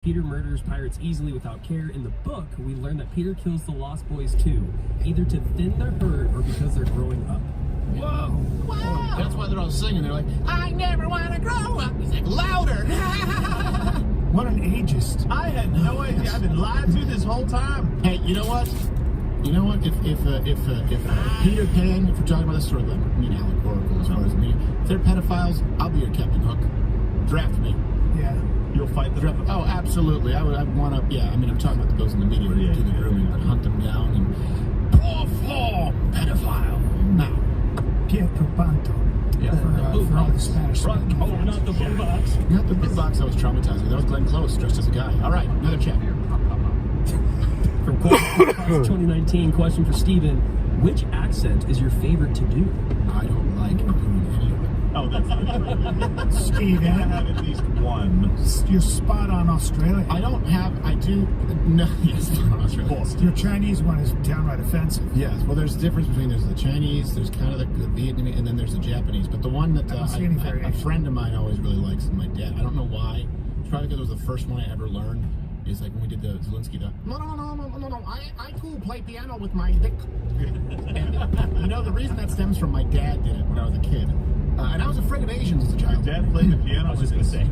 Peter murders pirates easily without care. In the book, we learn that Peter kills the Lost Boys too, either to thin their herd or because they're growing up. Whoa! Wow! That's why they're all singing. They're like, I never want to grow up. He's like, louder! What an ageist. I had no idea. I've been lied to this whole time. Hey, you know what? You know what? If Peter Pan, if we're talking about this sort of like, allegorical as far as me, if they're pedophiles, I'll be your Captain Hook. Draft me. Yeah. You'll fight the Draft. Oh, absolutely. I'd want to. Yeah. I mean, I'm talking about those in the media who do the grooming, but hunt them down and poor form pedophile. Now. Pietro Panto. Yeah. For all the Spanish. Oh, not the blue box. Not the blue box. That was traumatizing. That was Glenn Close dressed as a guy. All right, another chat. From 2019, question for Steven. Which accent is your favorite to do? I don't like doing any of it. Oh, that's Steve, I have at least one. you're spot on Australia. I do. No, yes, on Australia. Your Chinese one is downright offensive. Yes, well, there's a difference between there's the Chinese, there's kind of the Vietnamese, and then there's the Japanese. But the one that a friend of mine always really likes is my dad. I don't know why. It's probably because it was the first one I ever learned. Is like when we did the Zelensky, no, I could play piano with my dick. And the reason that stems from my dad did it when I was a kid. And I was afraid of Asians as a child. Dad played the piano. I was just going to say.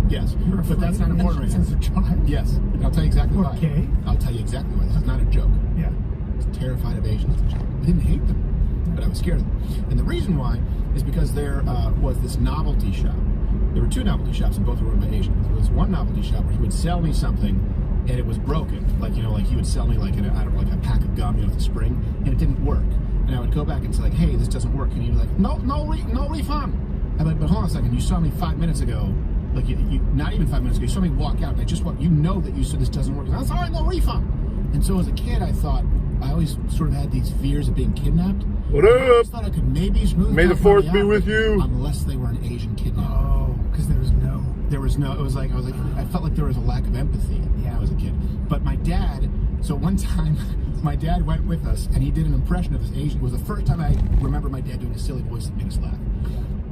Yes, but that's not important right as a child. Yes, and I'll tell you exactly why. Okay. I'll tell you exactly why. This is not a joke. Yeah. I was terrified of Asians as a child. I didn't hate them, but I was scared of them. And the reason why is because there was this novelty shop. There were two novelty shops, and both were run by Asians. There was one novelty shop where he would sell me something, and it was broken. Like he would sell me like a pack of gum, with a spring, and it didn't work. And I would go back and say like, hey, this doesn't work. And he'd be like, no refund. I'm like, but hold on a second. You saw me 5 minutes ago. Like you not even 5 minutes ago. You saw me walk out, and I just walked. You know that you said this doesn't work. And I'm sorry, no refund. And so as a kid, I always sort of had these fears of being kidnapped. What I up? always thought I could maybe smooth. May the fourth be out, with you. Unless they were an Asian kidnapper. Oh, because there was no. It was like I felt like there was a lack of empathy when I was a kid. But my dad. So one time, my dad went with us, and he did an impression of this Asian. It was the first time I remember my dad doing a silly voice that made us laugh.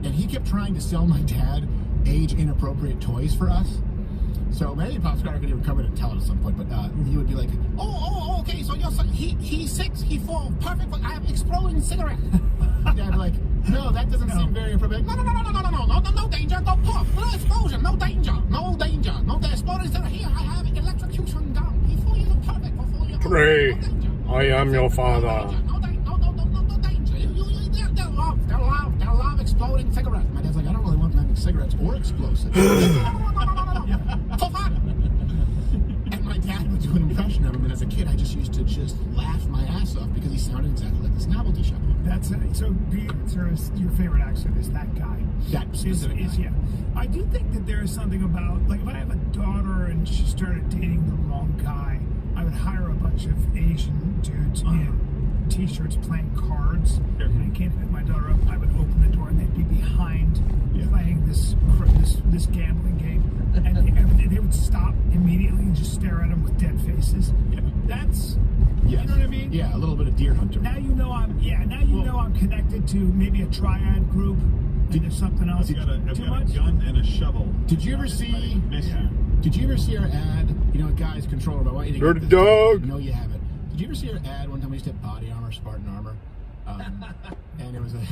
And he kept trying to sell my dad age-inappropriate toys for us. So maybe Pop Scar could even come in and tell it at some point, but he would be like, okay, so your son, he's 6, he's 4, perfect, but I have exploding cigarette. Dad be like, no, that doesn't seem very appropriate. No danger, no puff, no explosion, no danger, no exploding cigarette. Here, I have electrocution gun. He fully is perfect for 4 years. Pray, I am your father. No danger. They'll love exploding cigarettes. My dad's like, I don't really want them having cigarettes or explosives. For fun. And my dad would do an impression of him, and as a kid, I just used to laugh my ass off because he sounded exactly like this novelty shop. That's it. So the answer is your favorite accent is that guy. That specific guy. Yeah. I do think that there is something about, like, if I have a daughter and she started dating the wrong guy, I would hire a bunch of Asian dudes in t-shirts playing cards. When I came to pick my daughter up, I would open the door and they'd be behind playing this gambling game, and they would stop immediately and just stare at him with dead faces. Yeah. That's you know what I mean? Yeah, a little bit of Deer Hunter. Now you know I'm connected to maybe a triad group. And there's something else. I've got a gun and a shovel. Did you ever see? Did you ever see our ad? Guys, controller. But I want you to Dirty get this. dog. No, you haven't. Did you ever see our ad one time? We used to have body armor, Spartan armor, and it was a.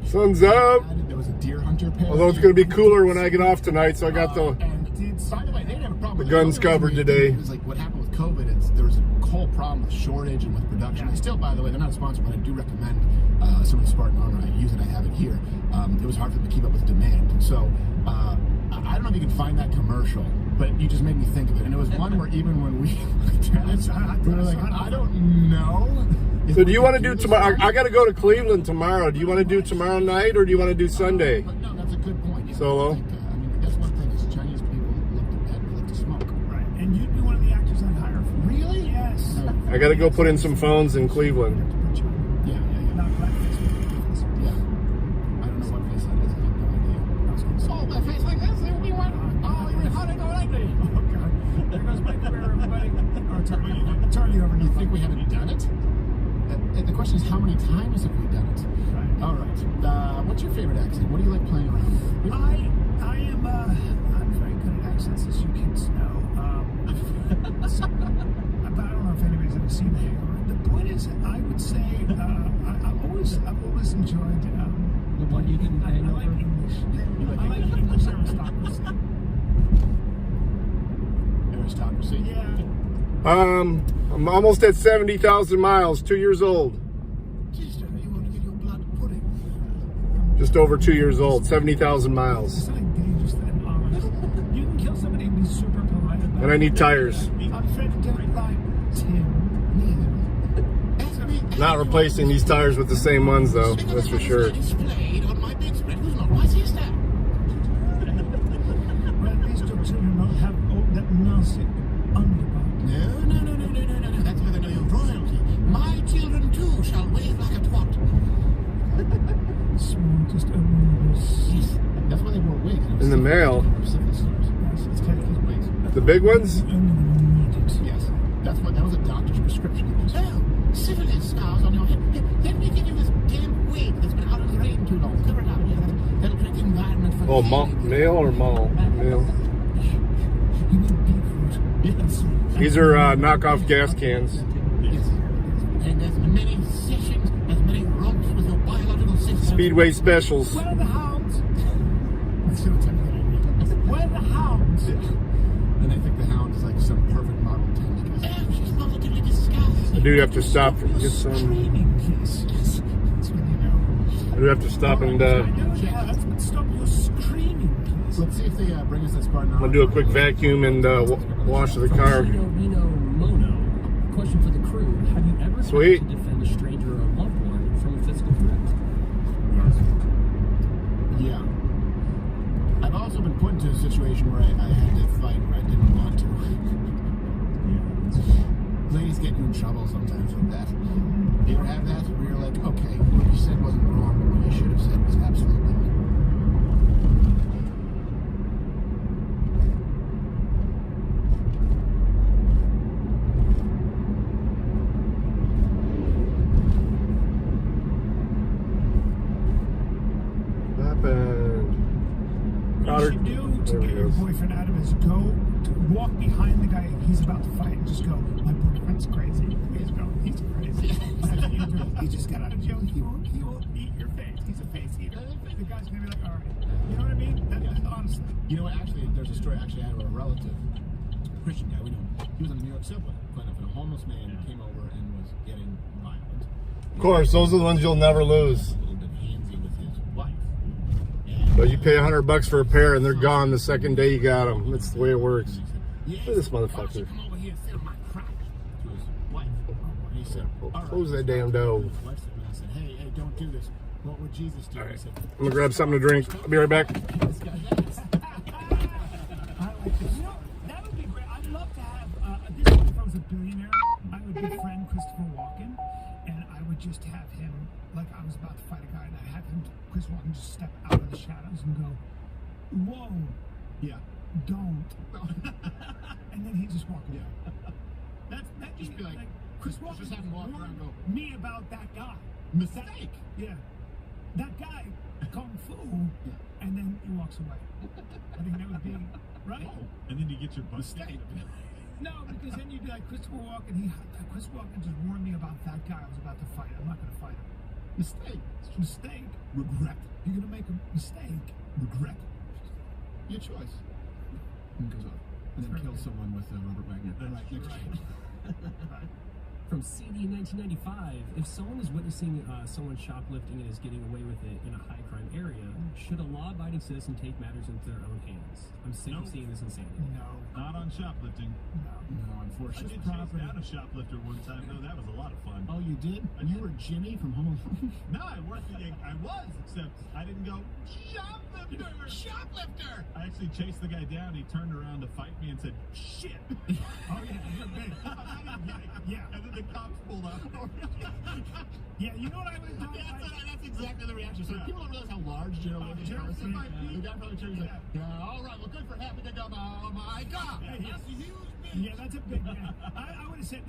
Sun's up. There was a Deer Hunter pair. Although it's going to be cooler when I get off tonight, so I got the by the way, they didn't have a problem. The guns covered today. It was like what happened with COVID. There was a whole problem with shortage and with production. They still, by the way, they're not sponsored, but I do recommend some of the Spartan armor. I use it. I have it here. It was hard for them to keep up with demand. So I don't know if you can find that commercial, but you just made me think of it. And it was one where even when we were like, I don't know. So do you want to do tomorrow? I got to go to Cleveland tomorrow. Do you want to do tomorrow night or do you want to do Sunday? But no, that's a good point. Solo? That's one thing is Chinese people like to smoke. Right. And you'd be one of the actors I'd hire for. Really? Yes. I got to go put in some phones in Cleveland. Yeah. Not blackface, but face. Yeah. I don't know what face that is. I have no idea. So that face like this, it would be one. Oh, you're hot and already. Oh, God. There goes my career, everybody. Turn you over. You think we haven't done it? The question is, how many times have we done it? Right. All right. What's your favorite accent? What do you like playing around with? I'm very good at would say I've always enjoyed. What you can I like English. I like English aristocracy. Aristocracy? Yeah. I'm almost at 70,000 miles, 2 years old. Sister, you want to get your blood pudding? Just over 2 years old, 70,000 miles. It's something dangerous and honest. You can kill somebody and be super polite about it. And I need tires. I'm afraid to don't like Tim. Not replacing these tires with the same ones, though. That's for sure. Displayed on my bedspread. Who's not? Why is he that? Well, at least your children don't have that nasty underbite. No. That's how they know you're royalty. My children too shall wave like a twat. Smallest only Yes. That's why they wore wigs. In the mail. Syphilis stars. Yes, it's kind of his Wigs. The big ones? Yes. That was a doctor's prescription. Oh, syphilis scars on your head. Let me give you this damp wig that's been out in the rain too long. Cover it up. That'll create the environment for Oh, healing. male or mall? Male. You need beetroot. Yes. These are knockoff gas cans. Yes. And as many sessions, as many romps with your biological sister. Speedway specials. Where are the hounds? That's what I'm telling Where are the hounds? you. And they think the hound is like some perfect model 10. Oh, she's positively disguised. I do have to stop and get some. Screaming, please. Yes. That's when you know. I do have to stop and Stop your screaming, please. Let's see if they bring us that Spartan. I'm gonna do a quick vacuum and wash the car. Reno Mono. Question for the crew: have you ever Sweet. tried to defend a stranger or a loved one from a physical threat? Yeah. I've also been put into a situation where I had to fight where I didn't want to. Ladies get you in trouble sometimes with that. You ever have that where you're like, okay, what you said wasn't wrong, but what you should have said was absolutely wrong. What you should do to get your boyfriend out of his go to walk behind the guy he's about to fight and just go, my boyfriend's crazy. He's crazy. He just got out of jail. He won't eat your face. He's a face eater. The guy's gonna be like, all right. You know what I mean? That honestly. You know what? Actually, there's a story I had with a relative, Christian guy. We know him. He was on the New York subway. And a homeless man came over and was getting violent. Of course, those are the ones you'll never lose. A little bit handsy with his wife. But you pay $100 for a pair and they're gone the second day you got them. That's the way it works. Yes. Look at this Why don't motherfucker. you come over here and feel my crack? To his wife. And he said, all right. Close that damn door. His wife said, I said, hey, don't do this. What would Jesus do? I said, I'm gonna grab something to drink. I'll be right back. this guy does. I like this. You know, that would be great. I'd love to have this. If I was a billionaire, I would befriend Christopher Walken, and I would just have him like I was about to fight a guy, and I have him, Chris Walken, just step out of the shadows and go, "Whoa, Yeah. don't," and then he just walk away. Yeah. That Just be like, Chris Walken just have him walk around and go, me about that guy. mistake. Yeah, that guy, kung fu, Yeah. and then he walks away. I think that would be right. Oh, And then you get your butt mistake. No, because then you'd be like, Christopher Walken, Christopher Walken just warned me about that guy I was about to fight. I'm not going to fight him. Mistake. It's a mistake. Regret. You're going to make a mistake. Regret. Your choice. And goes off. And then kills someone with Robert Wagner. Right, next Right. From CD 1995, if someone is witnessing someone shoplifting and is getting away with it in a high crime area, should a law-abiding citizen take matters into their own hands? I'm sick of seeing this insanity. No. Not on shoplifting. No. No, I unfortunately. did chase down a shoplifter one time, though. That was a lot of fun. Oh, you did? And you were Jimmy from Home Alone? No, I was, except I didn't go, shoplifter! Shoplifter! I actually chased the guy down. He turned around to fight me and said, shit! Oh, yeah, you're big. Yeah. And then the cops pulled up. Yeah, you know what I would have done? That's exactly the reaction. So people don't realize how large General is. General The Lee, guy probably turns like, yeah, all right, well, good for having to go. Oh my God, that's a huge bitch. Yeah, that's a big man. I would have said,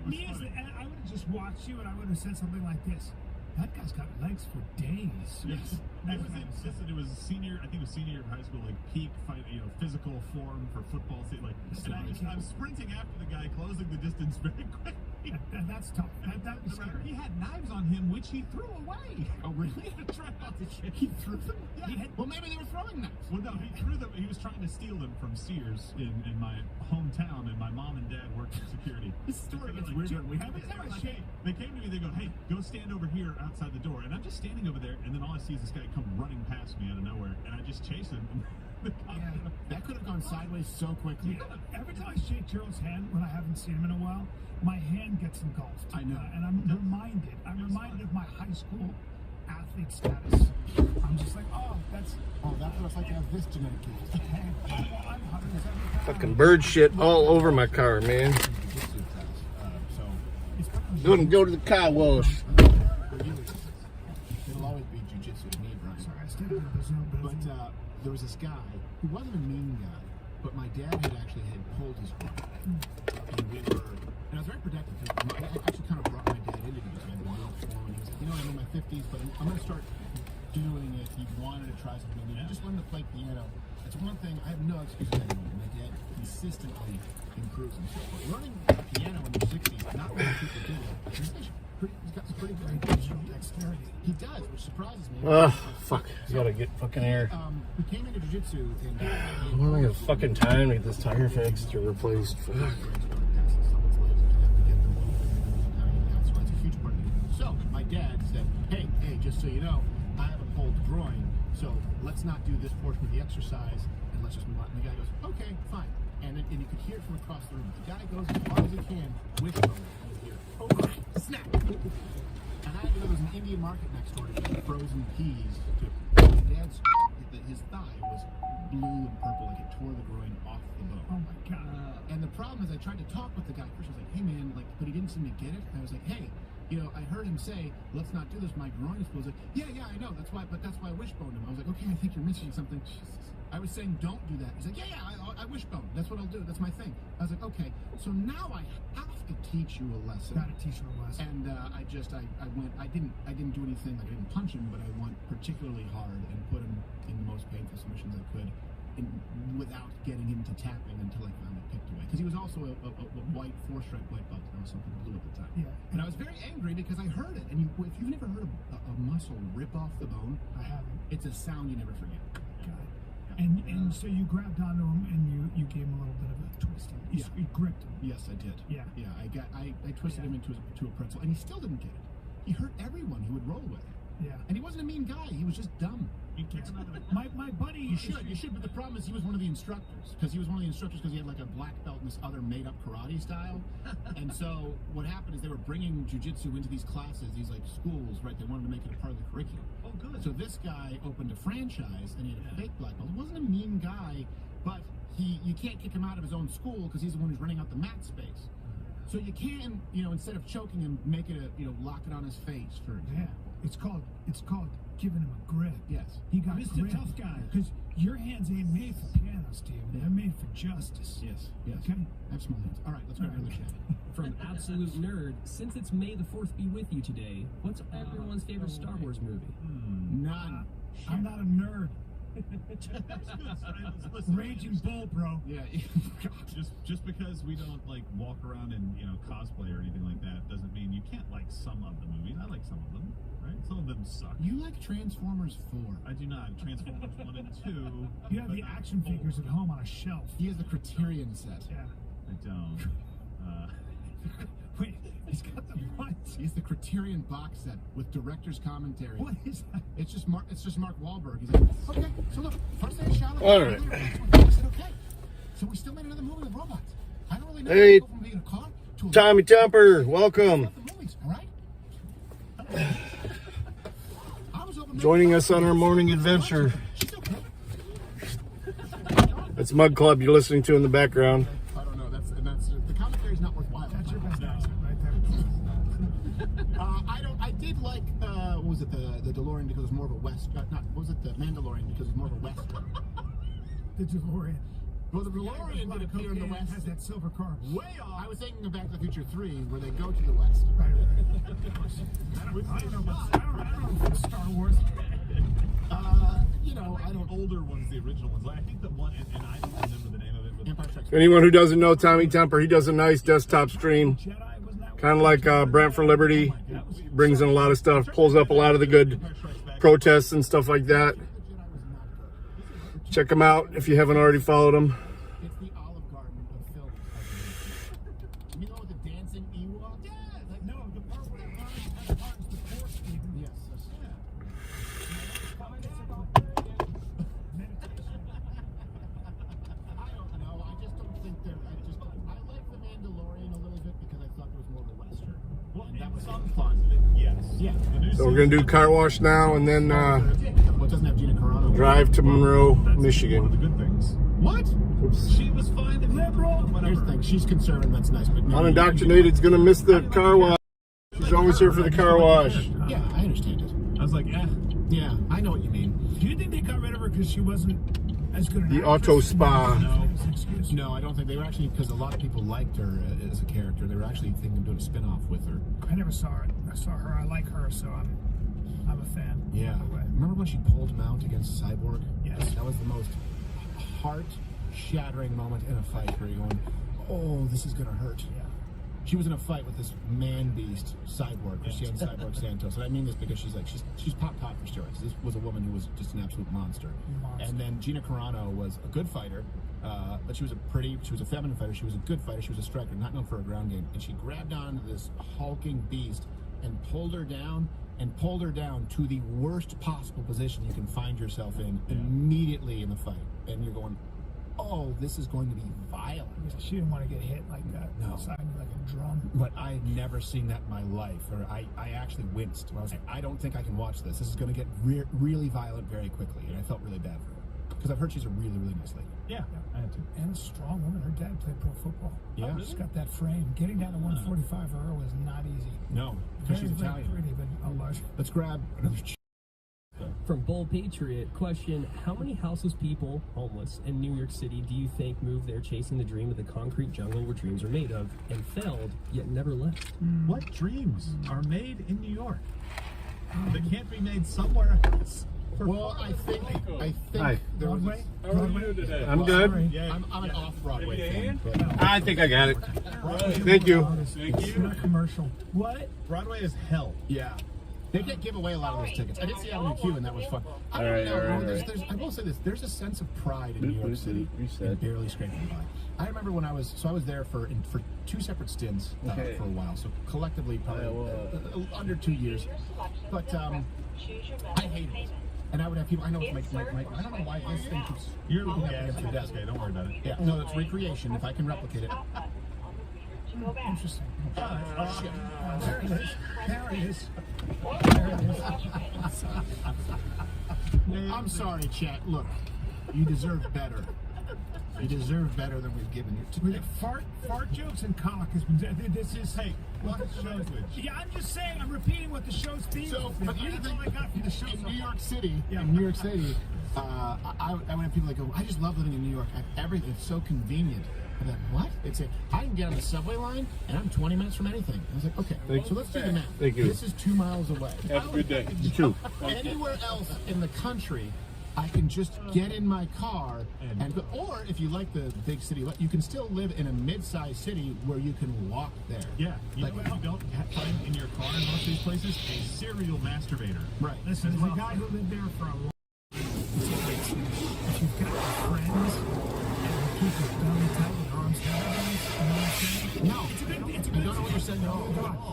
me as I would have just watched you and I would have said something like this. That guy's got legs for days. Yes. It was senior, I think it was senior year of high school, like peak fight, physical form for football. And I'm sprinting after the guy, closing the distance very quick. That's tough. That was scary. He had knives on him, which he threw away. Oh, really? He threw them? Yeah. Well, maybe they were throwing knives. Well, no, he threw them. He was trying to steal them from Sears in my hometown, and my mom and dad worked in security. This story gets Like, weirder. We have every time I came, they came to me, they go, "Hey, go stand over here outside the door," and I'm just standing over there, and then all I see is this guy come running past me out of nowhere, and I just chase him. Yeah, that could have gone sideways so quickly. Every time I shake Gerald's hand when I haven't seen him in a while, my hand gets engulfed. I know. And I'm reminded of my high school athlete status. I'm just like, that's what it's like to have this genetic case. I'm 170 Fucking bird shit all over my car, man. Gonna go to the car wash. It'll always be jiu-jitsu to me, Brian. Sorry, I still do this. But there was this guy who wasn't a mean guy, but my dad had pulled his groin. And I was very protective. I actually kind of brought my dad into this. I had the real form, and he was like, I'm in my 50s, but I'm going to start doing it. He wanted to try something new. He just wanted to play piano. That's one thing. I have no excuse anymore. My dad consistently improves himself. But learning piano in your 60s, not many people do. He's got some pretty good dexterity. He does, which surprises me. Fuck. You gotta get fucking air. We came into jiu-jitsu and When am I gonna fucking time to get this tire fixed or replaced? Fuck. So my dad said, hey, just so you know, I have a pulled groin, so let's not do this portion of the exercise and let's just move on. And the guy goes, okay, fine. And you could hear it from across the room. The guy goes as far as he can, whispering, and you hear, oh, snap. And I didn't know there was an Indian market next door to get frozen peas. My dad's, his thigh was blue and purple, like it tore the groin off the bone. Oh my God. And the problem is I tried to talk with the guy first. I was like, hey man, but he didn't seem to get it. And I was like, hey, I heard him say, let's not do this. My groin is full. He was like, yeah, I know. That's why I wishboned him. I was like, okay, I think you're missing something. Jesus. I was saying, don't do that. He's like, yeah, I wishbone. That's what I'll do. That's my thing. I was like, okay. So now I have to teach you a lesson. Got to teach you a lesson. And I didn't do anything. Like I didn't punch him, but I went particularly hard and put him in the most painful submissions I could, without getting him to tapping until I finally picked away. Because he was also a white 4-stripe white belt, and I was something blue at the time. Yeah. And I was very angry because I heard it. And if you've never heard a muscle rip off the bone, I haven't. It's a sound you never forget. Got it. And so you grabbed onto him and you gave him a little bit of a twisting. You gripped him. Yes, I did. Yeah. Yeah, I twisted him into a pretzel, and he still didn't get it. He hurt everyone who would roll with him. Yeah. And he wasn't a mean guy. He was just dumb. My buddy. You should. But the problem is he was one of the instructors. Because he had like a black belt in this other made-up karate style. And so what happened is they were bringing jiu-jitsu into these classes, these like schools, right? They wanted to make it a part of the curriculum. Oh, good. So this guy opened a franchise, and he had a fake black belt. He wasn't a mean guy, but you can't kick him out of his own school because he's the one who's renting out the mat space. So you can, instead of choking him, make it lock it on his face, for example. Yeah. It's called giving him a grip. Yes. He got Mr. grip. Tough Guy. Because your hands ain't made for piano, Steve. They're made for justice. Yes. Okay. I have small hands. All right, let's go to the show. From Absolute Nerd, since it's May the 4th be with you today, what's everyone's favorite Star Wars movie? None. I'm not a nerd. Raging Bull, bro. Yeah. just because we don't like walk around and cosplay or anything like that doesn't mean you can't like some of the movies. I like some of them, right? Some of them suck. You like Transformers 4. I do not. Transformers 1 and 2. You have the action figures at home on a shelf. He has the Criterion set. Yeah. I don't. Wait, he's got the what? He's the Criterion box set with director's commentary. What is that? It's just Mark Wahlberg. He's like, okay, so look, first day of Charlotte. All right. I said, okay. So we still made another movie with robots. I don't really know Hey, how to go from being a car to a Tommy Temper, welcome. the movies, all right? I was open Joining us on our morning adventure. She's okay. It's Mug Club you're listening to in the background. I don't know. That's the commentary's not worthwhile. That's your best accent right there. I did like what was it, the DeLorean, because it was more of a West. What was it, the Mandalorian, because it was more of a Western. The DeLorean. Well, the DeLorean did appear in the West. Has that silver car. Way off. I was thinking of Back to the Future 3, where they go to the West. Right. I don't know about Star Wars. I don't. Older ones, the original ones. Like, I think the one, and I don't remember the name of it. But Empire Strikes Back. Anyone who doesn't know Tommy Temper, he does a nice desktop stream. Jedi, wasn't that Kind of like Brant for Liberty. Brings in a lot of stuff. Pulls up a lot of the good protests and stuff like that. Check them out if you haven't already followed them. It's the Olive Garden of film. You know the dancing Ewok? Yeah, like, no, the part where the Martin's the fourth Stephen. Yes. I don't know. I just don't think they're. I like the Mandalorian a little bit because I thought there was more of a Western. Well, And that was some fun. Yes. Yeah. So we're gonna do car wash now, and then What doesn't have Gina Carano? drive to Monroe, One of Michigan. the good things. What? She was fine and liberal. Here's the thing. She's conservative. That's nice, but no. Unindoctrinated's gonna miss the car wash. She's always here for the car wash. Yeah, I understand it. I was like, Yeah, I know what you mean. Do you think they got rid of her because she wasn't as good an The actress? auto spa. No. Excuse. No, I don't think they were actually, because a lot of people liked her as a character. They were actually thinking of doing a spin-off with her. I never saw it. I saw her. I like her, so I'm a fan. Yeah. By the way. Remember when she pulled mount against Cyborg? Yes. That was the most heart-shattering moment in a fight where you're going, oh, this is going to hurt. Yeah. She was in a fight with this man-beast Cyborg, Christian Cyborg Santos. And I mean this because she's pop for steroids. This was a woman who was just an absolute monster. And then Gina Carano was a good fighter, but she was a feminine fighter. She was a good fighter. She was a striker, not known for her ground game. And she grabbed onto this hulking beast and pulled her down to the worst possible position you can find yourself in immediately in the fight. And you're going, oh, this is going to be violent. She didn't want to get hit like that. No. Outside me like a drum. But I had never seen that in my life, or I actually winced. I was like, I don't think I can watch this. This is going to get really violent very quickly, and I felt really bad for her. Because I've heard she's a really nice lady. yeah, I had to. And a strong woman. Her dad played pro football. Yeah. She's got that frame. Getting down to 145 for her was not easy. No, because she's Very Italian. pretty, but a large. Let's grab another From Bull Patriot, question: how many houseless people, homeless, in New York City do you think moved there chasing the dream of the concrete jungle where dreams are made of, and failed, yet never left? What dreams are made in New York? They can't be made somewhere else. Well, I think Hi. there was Broadway? I'm Sorry. good. Yeah. I'm an off-Broadway fan. But, I think I got it. Thank you. It's not commercial. What? Broadway is hell. yeah. They did give away a lot of those tickets. I did see Avenue Q, and that was fun. I don't know. There's, I will say this. There's a sense of pride in New York City. And barely scraping by. I remember when I was there for 2 separate stints for a while. So collectively, probably under 2 years. But I hated it. And I would have people. I know it's my I don't know why this thing keeps. You're picking up yeah, against the desk. okay, don't worry about it. Yeah, no, it's recreation. If I can replicate it. Interesting. Oh, shit. There it is. There it is. I'm sorry, chat. Look, you deserve better. You deserve better than we've given you. Fart jokes and cock has been. This is. Hey, what language? Yeah, I'm just saying. I'm repeating what the show's theme So, is. but here's the That's thing. all I got from the show. In so New far. York City, Yeah. I would have people that go, I just love living in New York. Everything, it's so convenient. I'm like, what? I can get on the subway line, and I'm 20 minutes from anything. I was like, okay, so let's do the math. Thank you. This is 2 miles away. Have a good day. You too. Anywhere else in the country, I can just get in my car and go. Or if you like the big city, you can still live in a mid-sized city where you can walk there. Yeah, you Like- know what you don't find in your car in most of these places? A serial masturbator. Right. Listen, there's a guy who lived there for a long time. If you've got friends and keep your belly tight with arms down, you know what I'm saying? No. It's a good. I don't know what you're saying. No,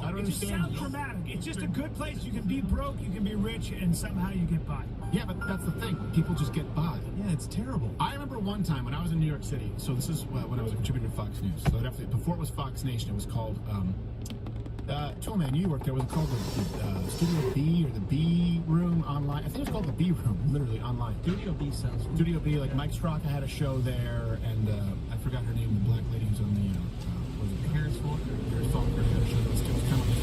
I don't It just understand. sounds dramatic. It's just a good place. You can be broke, you can be rich, and somehow you get by. Yeah, but that's the thing. People just get by. Yeah, it's terrible. I remember one time when I was in New York City. So this is when I was a contributor to Fox News. So before it was Fox Nation, it was called Toolman. You worked there. Was it called the Studio B or the B Room online? I think it was called the B Room, literally online. Studio B sounds. Studio B, like Mike Straka had a show there, and I forgot her name. The black lady who's on the was it Harris Faulkner? Harris Faulkner had a show. It was kind of like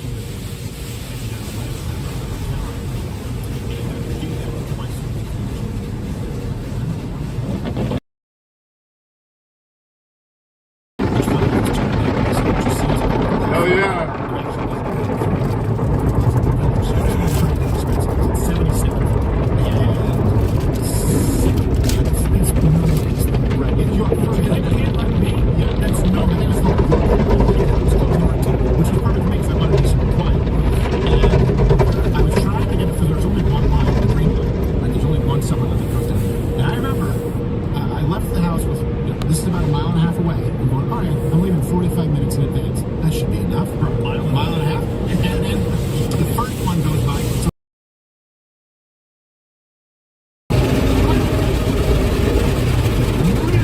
Oh yeah. Right. If you're this is about a mile and a half away. I'm going, all right, I'm leaving 45 minutes in advance. That should be enough for a mile and a half. And then the first one goes by.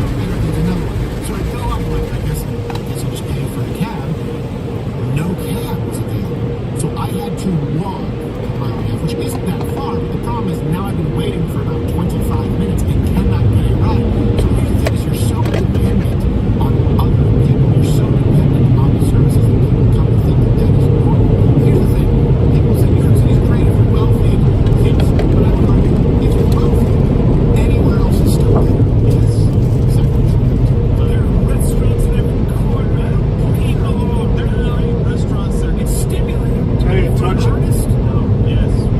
So I go up, I guess I'll just pay for a cab. No cab was available. So I had to walk a mile and a half, which isn't that far, but the problem is now I've been waiting for about 25 minutes and cannot get a ride. So here's the thing, is you're so dependent on other people. You're so dependent on the services that people come to think that is important. Here's the thing, people say New York City's great if you're wealthy. But I would argue, if you're wealthy, anywhere else is still better. Yes, exactly. There are restaurants in every corner. People, there are restaurants. It's stimulating. I didn't touch it.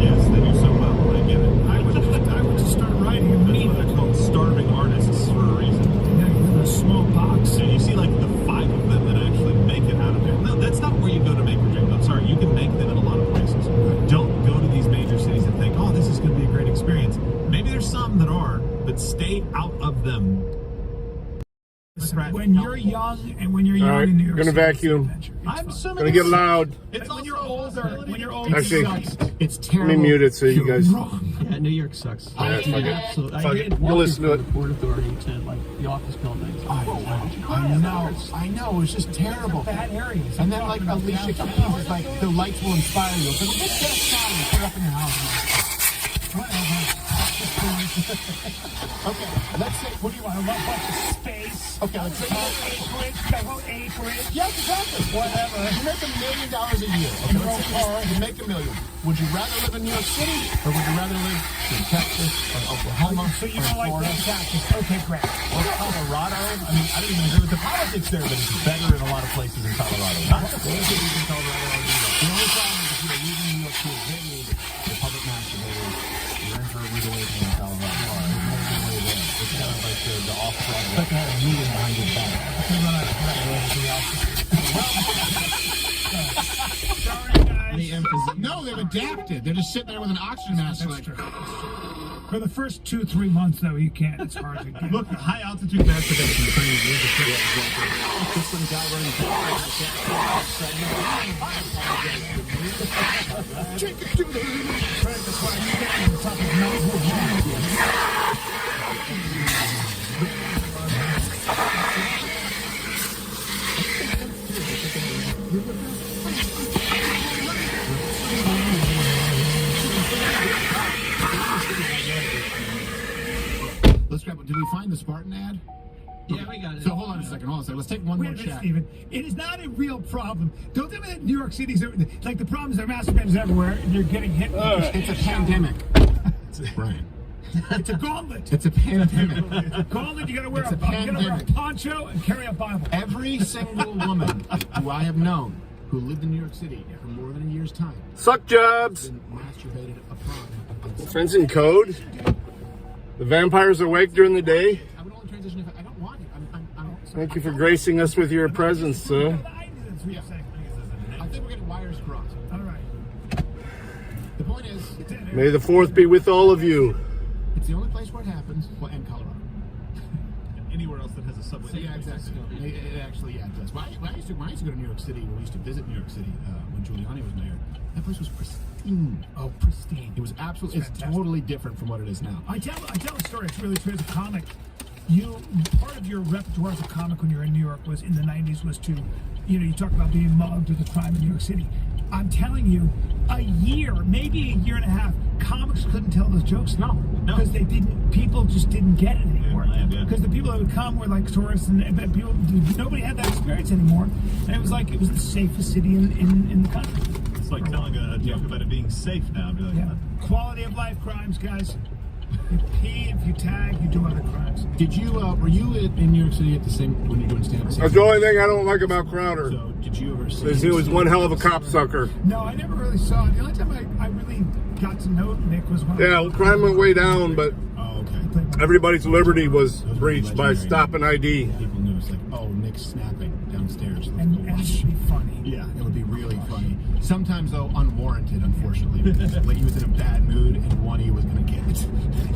Yes, they do so well. I get it. I would just start writing and meet They're called starving artists for a reason. you live in a small box. So you see like the 5 of them that actually make it out of there. No, that's not where you go to make your dream. I'm sorry, you can make them in a lot of places. Don't go to these major cities and think, oh, this is going to be a great experience. Maybe there's some that are, but stay out of them. When you're young and when you're All young right, in New York gonna City, vacuum. it's an adventure. It's I'm fun. assuming Gonna get loud. It's When you're also older, when you're older, Actually, It's Let terrible. me mute it so you You're guys. wrong. Yeah, New York sucks. Yeah, fuck it. Absolutely. Fuck I it. did You'll walk listen to from it. the Port Authority to like the office buildings. I know, it was just terrible. bad areas. And then like Alicia Keys is like, the lights will inspire you. It's like, let's get a sign and put it up in your house. Okay, let's say, what do you want? A bunch of space. Okay, let's say, Acreage. yes, exactly. Whatever. You make $1 million a year. Okay, let's say you make $1 million. Would you rather live in New York City or would you rather live in Texas or Oklahoma So you or don't like Florida? those taxes. Okay, great. Well, Colorado, I mean, I don't even agree with the politics there, but it's better in a lot of places in Colorado. Not the only cities in Colorado are New York. The only problem is if you're leaving New York City, they need the public masturbator. You're in for a rude awakening in Colorado. There's no good way there. It's kind of like the off-Broadway. It's like to have a meeting behind your back. Sorry, guys. No, they've adapted. They're just sitting there with an oxygen mask. That's Like, true. For the first 2-3 months, though, you can't. It's hard to get. Look, high altitude masturbation training is a trick. let's grab. Did we find the Spartan ad? Yeah, we got it. So hold on a second. Let's take one Wait more a minute, chat. Stephen. It is not a real problem. Don't tell me that New York City's like the problem is there are masturbators everywhere and you're getting hit. It's a pandemic. Brian. It's a gauntlet. It's a pandemic. Gauntlet. You gotta wear It's a a you gotta wear a pandemic. poncho and carry a Bible. Every single woman who I have known who lived in New York City for more than a year's time Suck jobs. been masturbated upon. Friends in code. The vampires awake during the day. I would only transition if I don't want it. I'm Thank you for gracing us with your presence, sir. That's what you're saying. I think we're getting wires crossed. All right. The point is, May the 4th be with all of you. it's the only place where it happens. Well, and Colorado. Anywhere else that has a subway. So yeah, exactly. It actually, yeah, it does. When I used to go to New York City, when we used to visit New York City when Giuliani was mayor, that place was pristine. Oh, pristine. It was absolutely, it's fantastic. totally different from what it is now. I tell a story. It's really true. As a comic, part of your repertoire as a comic when you're in New York was in the '90s was to, you talk about being mugged or the crime in New York City. I'm telling you, a year, maybe a year and a half, comics couldn't tell those jokes. No. Because people just didn't get it anymore. Yeah. Because the people that would come were like tourists, and people, nobody had that experience anymore. And it was the safest city in the country. It's like telling a joke about it being safe now. Be like, Yeah. Quality of life crimes, guys. You pee, if you tag, you do other crimes. Did you, were you in New York City at the same, when you were doing stand-up? That's the only thing I don't like about Crowder. So, did you ever see Is he was one hell of a cocksucker. No, I never really saw it. The only time I really got to know Nick was when Yeah, crime went way down, but Oh, okay. I played everybody's liberty was breached by stopping ID. People knew it's like, oh, Nick snapping downstairs. Let's And go watch. it'd be funny. Yeah, it would be really funny. Sometimes, though, unwarranted, unfortunately. Because, like, he was in a bad mood and one he was going to get it.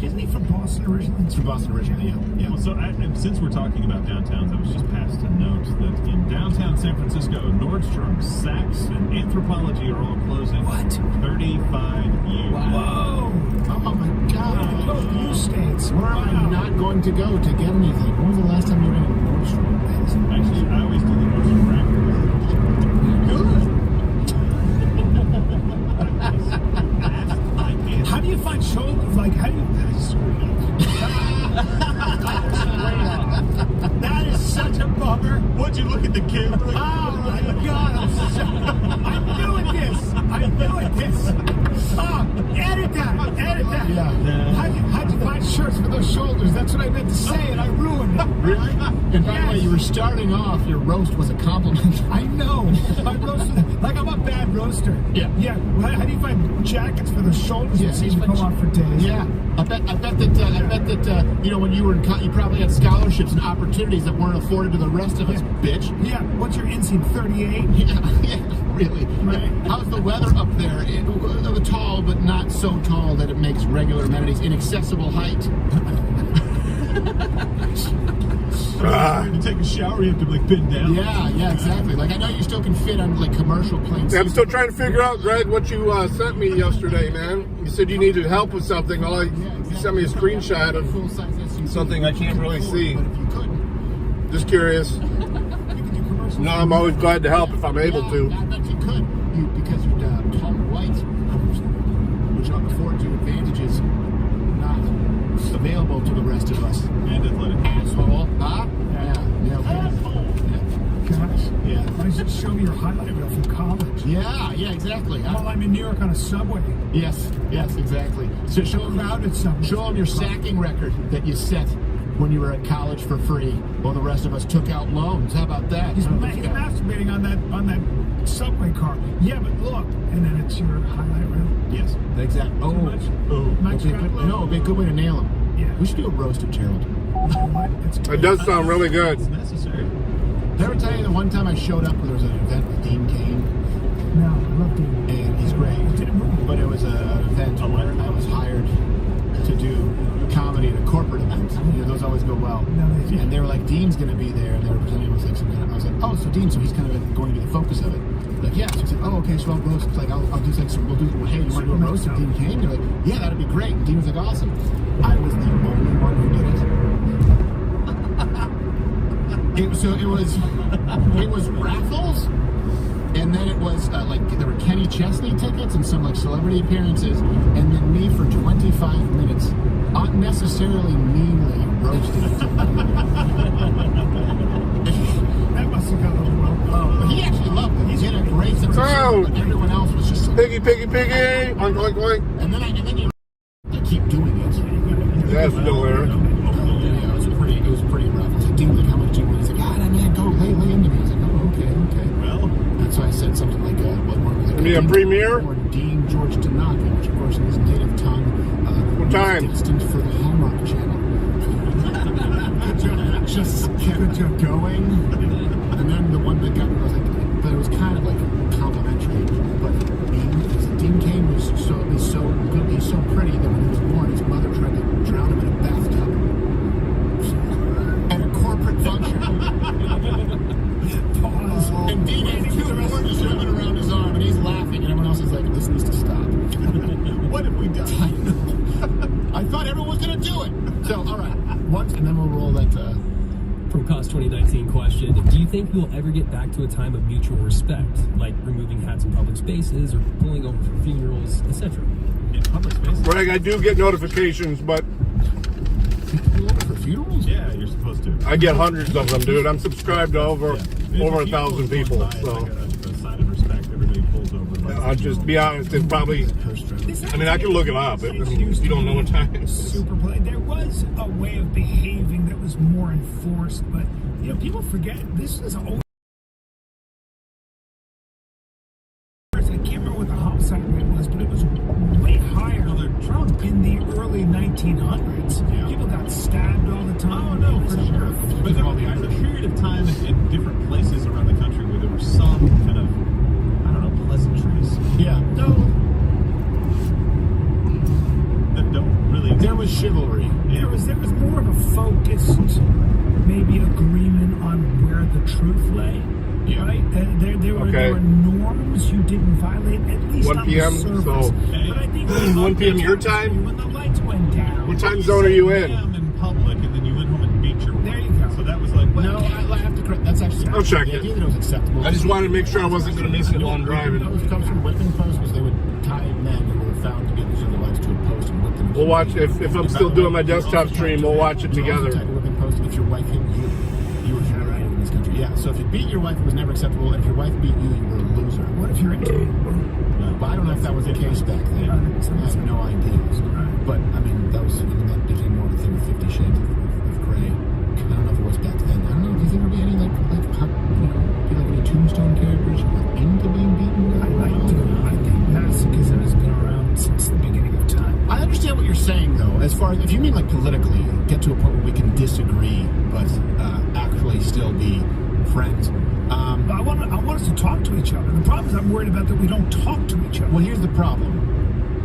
Isn't he from Boston originally? It's from Boston originally, yeah. Well, so since we're talking about downtowns, I was just passed a note that in downtown San Francisco, Nordstrom, Saks, and Anthropology are all closing. What? 35 years. Whoa! Oh my God. Both you states. Where am I not going to go to get anything? When was the last time you were in Nordstrom? Actually, I always do the Nordstrom rack. How do you find shoulders? Like, how do you? That is such a bummer. Would you look at the camera? Oh my God! I knew it. This. Oh, edit that. Yeah. How'd you find shirts for those shoulders? That's what I meant to say, and I ruined it. Really? And by the way, you were starting off, your roast was a compliment. I know. My roaster, like I'm a bad roaster. Yeah. Yeah. Well, how do you find jackets for the shoulders Yeah, that seem to go on for days? Yeah, I bet that you know, when you were in you probably had scholarships and opportunities that weren't afforded to the rest of us, bitch. Yeah. What's your inseam? 38. Yeah, really. Right. How's the weather up there? Tall, but not so tall that it makes regular amenities inaccessible height. To take a shower, you have to like bend down. Yeah, exactly. Like I know you still can fit on like commercial planes. I'm still trying to figure out, Greg, what you sent me yesterday, man. You said you needed help with something. You sent me a screenshot of full-size SUV. something I can't really see. But if you couldn't, Just curious. You can do commercials. No, I'm always glad to help if I'm able to. I bet you could. Because you're tall and white, which afford you advantages not available to the rest of us. And athletic. Asshole. Huh? Yeah. Gosh. Yeah. Why don't you show me your highlight reel from college? Yeah, exactly. While I'm in New York on a subway. Yes, exactly. So show them your sacking record that you set when you were at college for free, while the rest of us took out loans. How about that? He's masturbating on that subway car. Yeah, but look, and then it's your highlight reel. Yes, exactly. Oh, Max it'd be a good way to nail him. Yeah. We should do a roast of Gerald. What? It's It does sound really good. It's necessary. Did I ever tell you the one time I showed up where there was an event with Dean Cain? No, I love Dean. And he's great. But it was an event where I was hired to do comedy at a corporate event. You know, those always go well. And they were like, Dean's going to be there. And they were presenting with like some kind of, I was like, oh, so Dean, so he's kind of going to be the focus of it. Like, yeah. So he said, oh, okay, so I'll roast. It's like, I'll do like some, hey, you want to do a roast of Dean Cain? They're like, yeah, that'd be great. And Dean was like, awesome. I was the only one who did it. It was raffles, and then it was like there were Kenny Chesney tickets and some like celebrity appearances, and then me for 25 minutes, unnecessarily meanly roasted. That must have gone over well. Oh, but he actually loved it. He had a great sense of humor, but everyone else was just like, Piggy. Oink, oink, oink. and then you keep doing it. That's still there. Yeah, it was pretty rough. I was like, dude, like, how much do you want? He's like, man, go lay into me. I was like, oh, okay. Well, And so I said something like, Be a premiere? Or Dean George Tanaka, which of course in his native tongue What time? destined for the Hallmark Channel. Just kept going. And then the one that got me was like, but it was kind of like complimentary. But Dean Cain was so good, he's so pretty that when he was born, his mother tried to drown him in a bathtub. At a corporate function. Pause. And Dean has two gorgeous women around his arm, and he's laughing, and everyone else is like, this needs to stop. what have we done? I know. I thought everyone was going to do it. So, all right. Once, and then we'll roll that. From Cost 2019 question, do you think we will ever get back to a time of mutual respect, like removing hats in public spaces or pulling over for funerals, etc.? In public spaces? Greg, I do get notifications, but Pull over for funerals? Yeah, you're supposed to. I get hundreds of them, dude. I'm subscribed to over Yeah. 1,000 people. Like So a sign of respect, everybody pulls over. I'll just be honest, it's probably, I mean, I can look it up. You don't know what time it is. Super play. There was a way of behaving that was more enforced, but you know, people forget this is old. I can't remember what the homicide rate was, but it was way higher Trump. in the early 1900s. Yeah. People got stabbed all the time. Oh, no, for sure. But there was a period of time in in different places around the country where there were some kind of, I don't know, pleasantries Yeah. No, that don't really. there was chivalry. There was more of a focused, maybe agreement on where the truth lay. Yeah. Right? There were Okay. norms you didn't violate, at least 1 on p.m., the surface. so- But I think 1 p.m. your time? when the lights went down. What time zone are you in? In public, and then you went home and beat your wife. There you go. So that was like, No, I have to correct. That's actually. I'll check the it. idea that it was acceptable. I just wanted to make sure I wasn't going to miss it while I'm driving. Those comes from whipping posts because they would tie men who were found to be using the lights to a post and whip them. We'll watch, if I'm still doing my desktop stream, we'll watch it together. Tied to whipping post, and if your wife hit you, you were humiliated in this country. Yeah. So if you beat your wife, it was never acceptable, and if your wife beat you, you were a loser. What if you're in jail? But I don't know if that was the case back then. I have no idea. But I mean, that became more of a thing with 50 Shades of Grey. I don't know if it was back then. I don't know. Do you think there'll be any any Tombstone characters who are into being beaten? I think masochism has been around since the beginning of time. I understand what you're saying, though. As far as if you mean like politically, get to a point where we can disagree, but actually still be friends. But I want us to talk to each other. The problem is I'm worried about that we don't talk to each other. Well, here's the problem.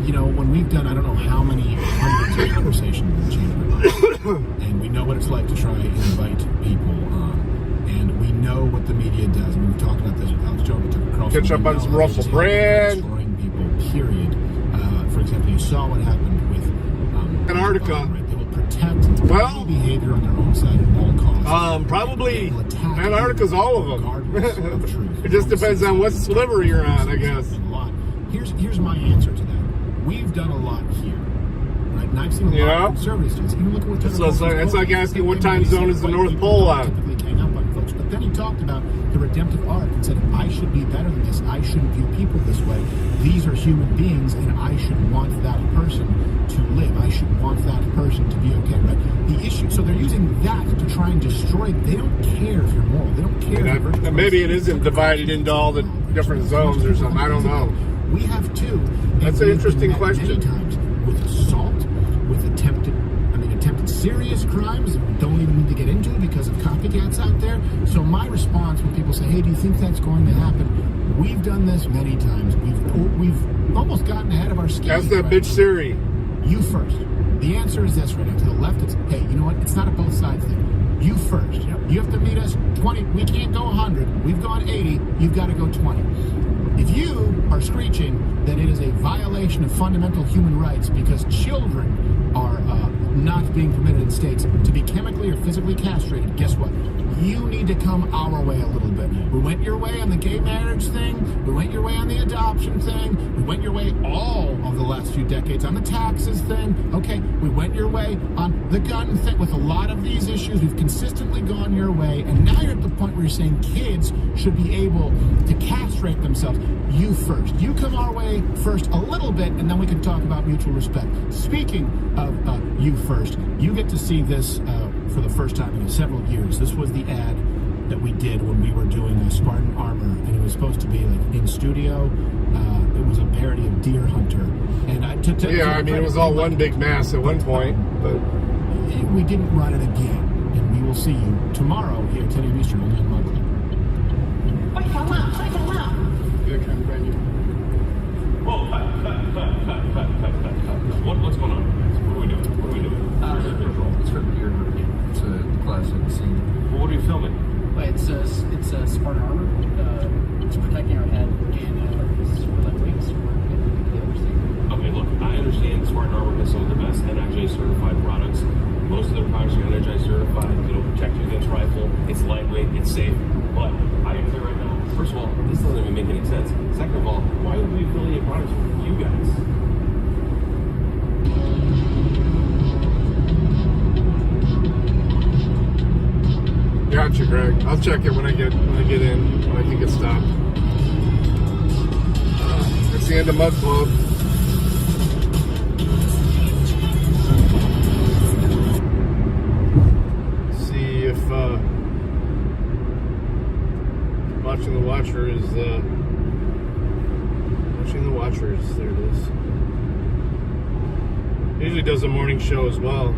You know, when we've done, I don't know how many hundreds of conversations in the chamber, and we know what it's like to try and invite people on, and we know what the media does. I mean, we talked about this with Alex Jones, we took Carlson. Catch up on some Russell Brand. Destroying people, period. For example, you saw what happened with Antarctica. Right? They will protect Well, behavior on their own side at all costs. Probably They will attack Antarctica's all of regardless them. of truth. It just depends on what sliver you're on, I guess. A lot. Here's my answer to that. We've done a lot here, right? And I've seen a lot Yeah. of conservatives do this. Even look at what It's like asking what time zone is the North Pole on. Typically hang up on folks, but then he talked about the redemptive arc and said, I should be better than this. I shouldn't view people this way. These are human beings, and I should want that person to live. I should want that person to be okay, right? The issue, so they're using that to try and destroy. They don't care if you're moral. They don't care. if you're And maybe it isn't divided into all the different zones or something. I don't know. We have too. That's an interesting question. Many times with assault, with attempted serious crimes that we don't even need to get into because of copycats out there. So my response when people say, "Hey, do you think that's going to happen?" We've done this many times. We've almost gotten ahead of our skis. That's that bitch Siri. You first. The answer is this right now. To the left, it's, hey, you know what? It's not a both sides thing. You first. You have to meet us 20. We can't go 100. We've gone 80. You've got to go 20. If you are screeching, then it is a violation of fundamental human rights because children are not being permitted in states to be chemically or physically castrated. Guess what? You need to come our way a little bit. We went your way on the gay marriage thing. We went your way on the adoption thing. We went your way all of the last few decades on the taxes thing. Okay, we went your way on the gun thing. With a lot of these issues, we've consistently gone your way. And now you're at the point where you're saying kids should be able to castrate themselves. You first. You come our way first a little bit, and then we can talk about mutual respect. Speaking of you first, you get to see this for the first time in several years. This was the ad that we did when we were doing Spartan Armor, and it was supposed to be like in studio. It was a parody of Deer Hunter, and it was all one big mass at one point, but we didn't run it again. And we will see you tomorrow here at 10 a.m. Eastern on the Mug Club. What's going on? What are we doing? It's for the beer. It's a classic scene. Well, what are you filming? It's a Spartan armor. It's protecting our head, and this is for like wings. Okay, look, I understand Spartan Armor has some of the best NIJ certified products. Most of their products are NIJ certified. It'll protect you against rifle. It's lightweight. It's safe. But I can tell you right now, first of all, this doesn't even make any sense. Second of all, why would we affiliate products with you guys? gotcha, Greg. I'll check it when I get in. When I think it's stopped. That's the end of Mud Club. See if watching the Watcher is watching the Watchers. There it is. He usually does a morning show as well.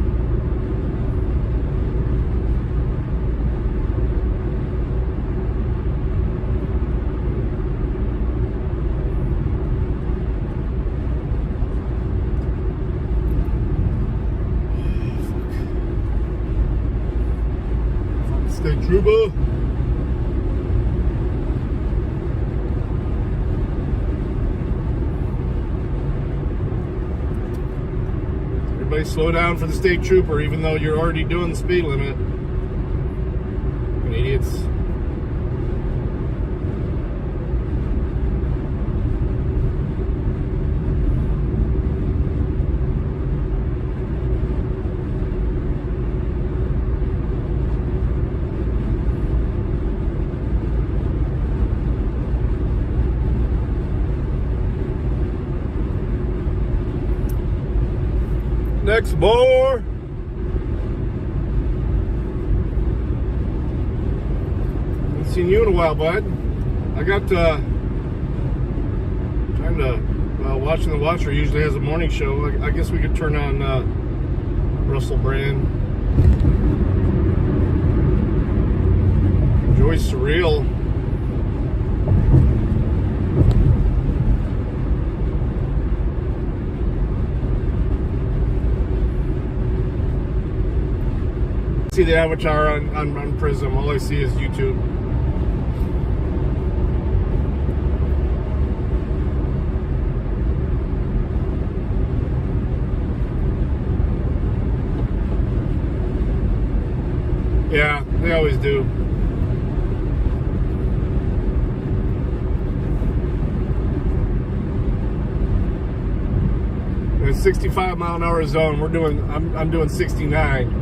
Trooper. Everybody slow down for the state trooper, even though you're already doing the speed limit. Idiots. Next more. Haven't seen you in a while, bud. I got time to watching the Watcher usually has a morning show. I guess we could turn on Russell Brand. Enjoy Surreal. See the avatar on Prism. All I see is YouTube. Yeah, they always do. In a 65 mile an hour zone, I'm doing 69.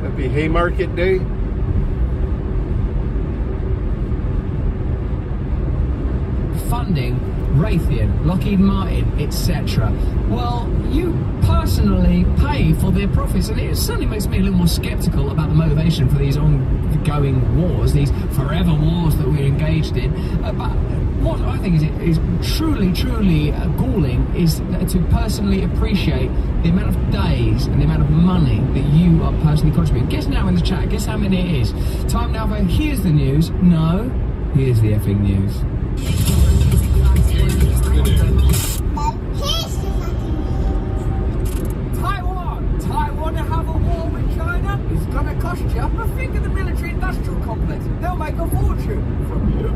That'd be Haymarket Day. Funding Raytheon, Lockheed Martin, etc. Well, you personally pay for their profits, and it certainly makes me a little more sceptical about the motivation for these ongoing wars, these forever wars that we're engaged in. But what I think is truly galling is to personally appreciate the amount of days and the amount of money that you are personally contributing. Guess now in the chat, guess how many it is. Time now for Here's the News. No, here's the effing news. Taiwan to have a war with China? It's gonna cost you. But think of the military-industrial complex. They'll make a fortune from you.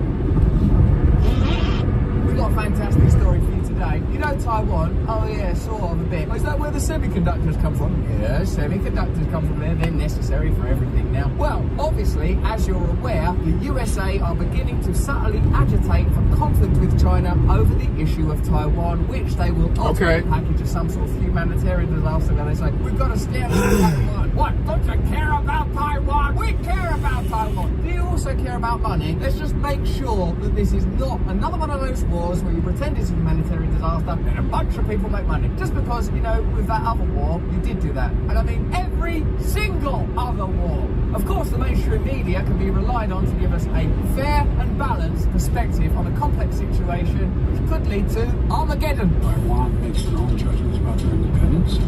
We've got a fantastic story for you today. You know Taiwan? Oh yeah, sort of a bit. Is that where the semiconductors come from? Yeah, semiconductors come from there. They're necessary for everything now. Well, obviously, as you're aware, the USA are beginning to subtly agitate for conflict with China over the issue of Taiwan, which they will ultimately package as some sort of humanitarian disaster where they say, we've got to scare Taiwan. What? Don't you care about Taiwan? We care about Taiwan. Do you also care about money? Let's just make sure that this is not another one of those wars where you pretend it's a humanitarian disaster and a bunch of people make money. Just because, you know, with that other war, you did do that. And I mean every single other war. Of course, the mainstream media can be relied on to give us a fair and balanced perspective on a complex situation which could lead to Armageddon. Taiwan makes their own judgments about their independence.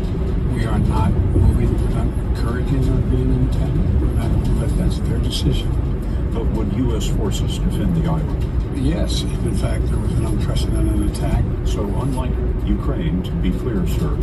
We are not moving, we're not encouraging their being independent, but that's their decision. But would U.S. forces defend the island? Yes, if in fact there was an unprecedented attack. So unlike Ukraine, to be clear, sir,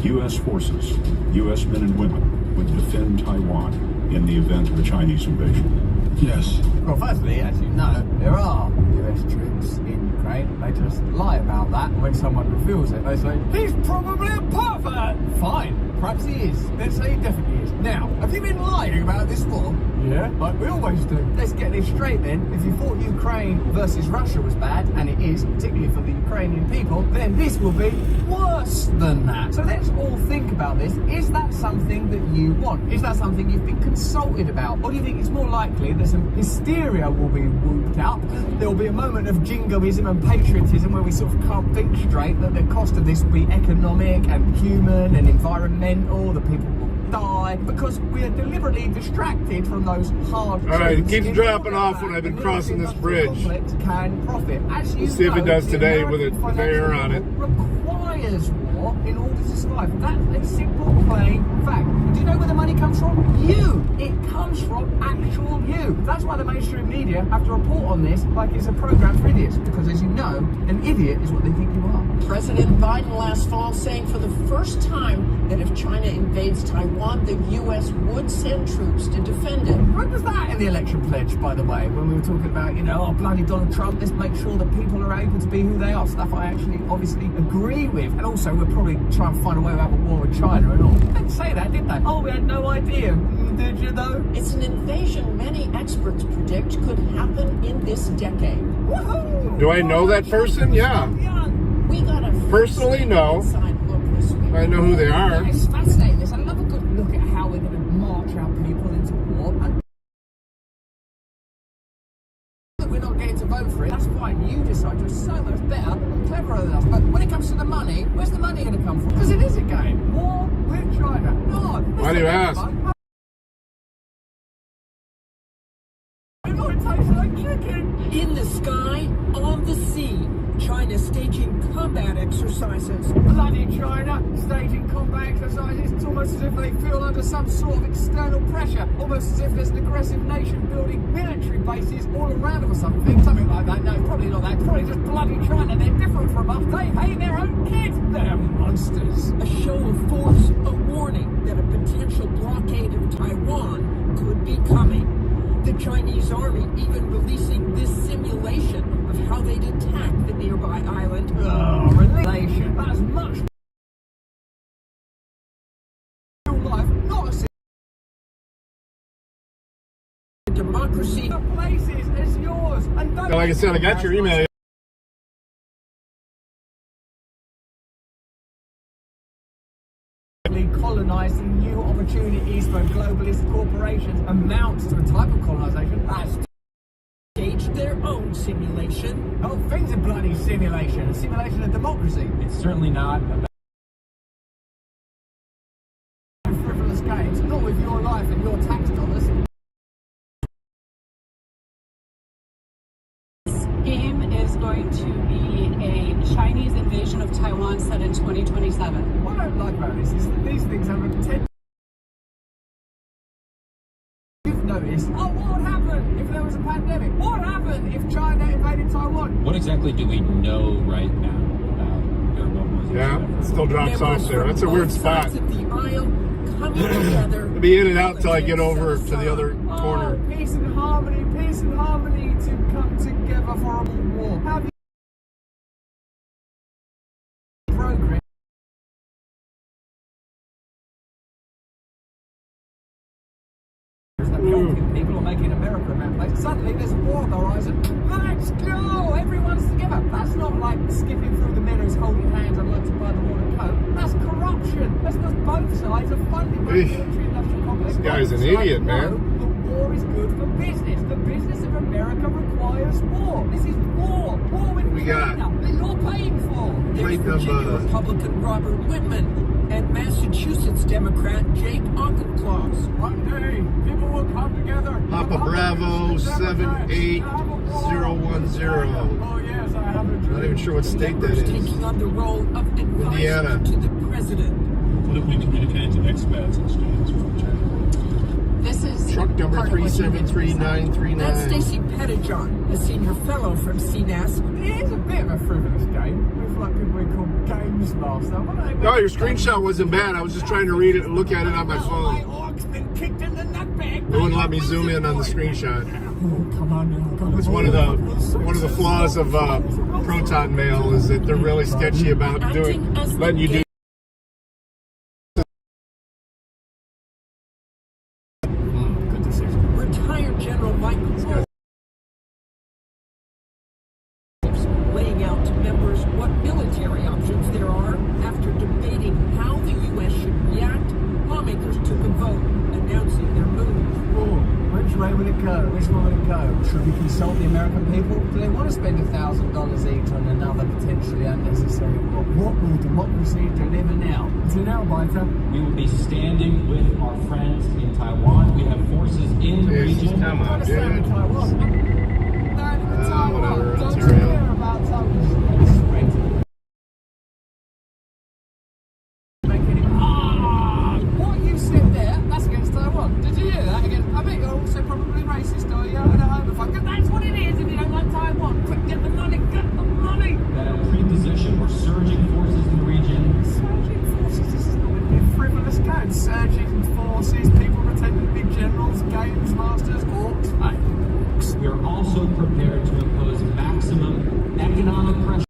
U.S. forces, U.S. men and women, would defend Taiwan in the event of a Chinese invasion? Yes. Well, firstly, as you know, there are US troops in Ukraine. They just lie about that. When someone reveals it, they say, he's probably a pervert! Fine, perhaps he is. Let's say he definitely is. Now, have you been lying about this war? Yeah, like we always do. Let's get this straight then. If you thought Ukraine versus Russia was bad, and it is, particularly for the Ukrainian people, then this will be worse than that. So let's all think about this. Is that something that you want? Is that something you've been consulted about? Or do you think it's more likely that some hysteria will be whooped up? There will be a moment of jingoism and patriotism where we sort of can't think straight, that the cost of this will be economic and human and environmental, the people will die, because we are deliberately distracted from those hard truths. Alright, it keeps dropping off when I've been crossing this bridge. Can profit. As you Let's see if it does today with the air on it. Requires war in order to survive. That's a simple, plain fact. Do you know where the money comes from? You. It comes from actual you. do. That's why the mainstream media have to report on this like it's a program for idiots, because as you know, an idiot is what they think you are. President Biden last fall saying for the first time that if China invades Taiwan, the U.S. would send troops to defend it. When was that in the election pledge, by the way, when we were talking about, oh, bloody Donald Trump, let's make sure that people are able to be who they are, stuff I actually obviously agree with. And also, we'll probably try and find a way to have a war with China and all. They didn't say that, did they? Oh, we had no idea. Did you though? It's an invasion many experts predict could happen in this decade. Woohoo! Do I know that person? Yeah. We got a Personally, no. I know who they are. It's fascinating. Let's have a good look at how we're going to march our people into war. And we're not getting to vote for it. That's fine. You decide. You're so much better and cleverer than us. But when it comes to the money, where's the money going to come from? Because it is a game. War with China. God. Why do you ask? In the sky, on the sea, China staging combat exercises. Bloody China staging combat exercises. It's almost as if they feel under some sort of external pressure. Almost as if there's an aggressive nation building military bases all around them or something. Something like that. No, probably not that. Probably just bloody China. They're different from us. They hate their own kids. They're monsters. A show of force, a warning that a potential blockade of Taiwan could be coming. The Chinese army even releasing this simulation of how they'd attack the nearby island. Oh, relation. That's much real life, not a democracy. The places is yours. And Like I said, I got your email. Colonizing new opportunities for globalist corporations amounts to a type of colonization. That's Staged their own simulation. Oh, things are bloody simulation. A simulation of democracy. It's certainly not about frivolous games. Not with your life and your tax dollars. This game is going to be a Chinese invasion of Taiwan set in 2027. What I don't like about this is that these things have a potential. You've noticed, oh, what would happen if there was a pandemic? What would happen if China invaded Taiwan? What exactly do we know right now about their mobilization? Yeah, it still drops off there. That's a weird spot. Of the aisle coming together. I'll be in and out till I get over to the other corner. Peace and harmony to come together for a war. Have you progress? People are making America a bad place. Suddenly there's a war on the horizon. Let's go! Everyone's together. That's not like skipping through the meadows, holding hands and learning to buy the water coat. That's corruption. That's because both sides are funding the military-industrial complex. This guy's an idiot, man. The war is good for business. The business of America requires war. This is war. War with China that you're paying for. There's Virginia Republican Robert Whitman and Massachusetts Democrat Jake Auchincloss. One day, people will come together. Papa Bravo 78010. Oh yes, I have a dream. Not even sure what state that is. Taking on the role of advisor Indiana. to the president. What if we communicated to expats and students from China? This is Truck number part of what you 373939. That's Stacey Pettijohn, a senior fellow from CNAS. It is a bit of a frivolous game. With like people we call games master. No, your screenshot wasn't bad. I was just trying to read it and look at it on my phone. My orc's been kicked in the nutbag. It wouldn't let me zoom in on the screenshot. Oh, come on now. It's one of the flaws of Proton Mail is that they're really sketchy about letting you do. Retired General Michael laying out to members what military options there are after debating how the U.S. should react. Lawmakers took a vote announcing their move. Which way will it go? Which way will it go? Should we consult the American people? Do they want to spend $1,000 each on another potentially unnecessary war? What will democracy deliver now? It's an nail-biter. We will be standing with our friends in Taiwan. We have forces in the region. Come on, dude. Taiwan. Whatever. Don't It's real. care about Taiwan. What you said there, that's against Taiwan. Did you hear that? Again, I bet you're also probably racist, hucksters, orcs, orcs. We are also prepared to impose maximum economic pressure,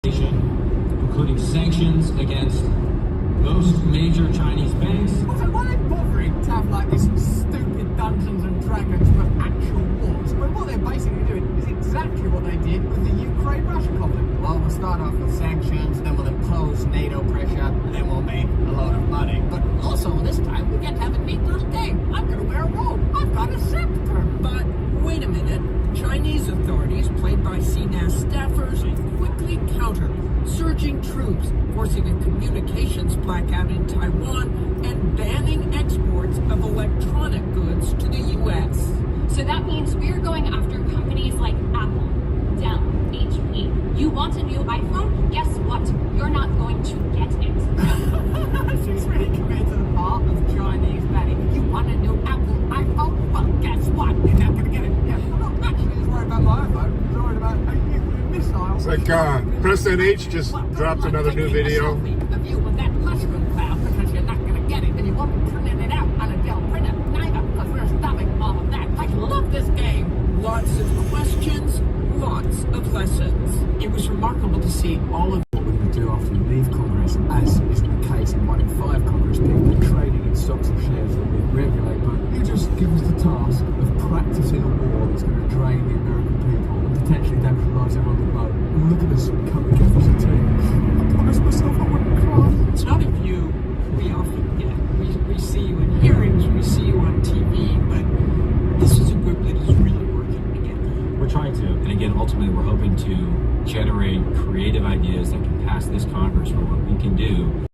including sanctions against most major Chinese banks. Also, why are they bothering to have like this stupid Dungeons and Dragons for actual wars? I mean, what they're basically doing is exactly what they did with the Ukraine-Russia conflict. Well, we'll start off with sanctions, then we'll impose NATO pressure, and then we'll make a lot of money. But also, this time, we get to have a neat little game. I'm going to wear a robe. I've got a scepter. But wait a minute. Chinese authorities, played by CNAS staffers, quickly countered, surging troops, forcing a communications blackout in Taiwan, and banning exports of electronic goods to the U.S. So that means we're going after companies like Apple, Dell, HP. You want a new iPhone? Guess what? You're not going to get it. She's really committed to the part of Chinese banning. You want a new Apple iPhone? Well, guess what? You're not going to get it. Yeah, I'm not actually just worried about my iPhone. I'm worried about a nuclear missile. It's like President H just dropped another new video. Of you with that mushroom cloud because you're not going to get it, and you won't be printing it out on a Dell printer neither, because we're stopping all of that. I love this game. Lots of questions, lots of lessons. It was remarkable to see all of what we're going to do after we leave Congress, as is the case in 1 in 5 Congress people trading in stocks and shares that we regulate. But you just give us the task of practicing a war that's going to drain the American people and potentially damage the lives everyone on the boat. And look at us come together as a team. I promised myself I wouldn't cry. It's not a view we often get. We see you in hearings, we see you on TV, but this is a group that is really working together. We're trying to, and again, ultimately, we're hoping to generate creative ideas that can pass this Congress for what we can do.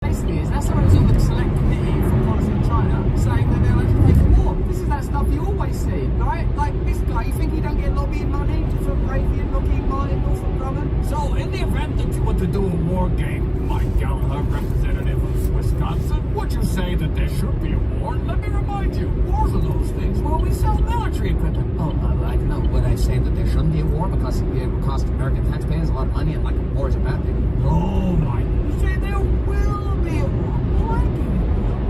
Basically, is that's why it's on the select committee for policy in China saying that they'll actually take the war. This is that stuff you always see, right? Like this guy, you think he don't get lobbying money from Raytheon, Lockheed Martin, Northrop Grumman? So, in the event that you want to do a war game, Mike Gallagher, representative of Wisconsin, would you say that there should be a war? Let me remind you, wars are those things where we sell military equipment. Oh, I don't know. Would I say that there shouldn't be a war because it would cost American taxpayers a lot of money and like a war is a bad thing? Oh, Mike. You say there will be a war. Well, I get it.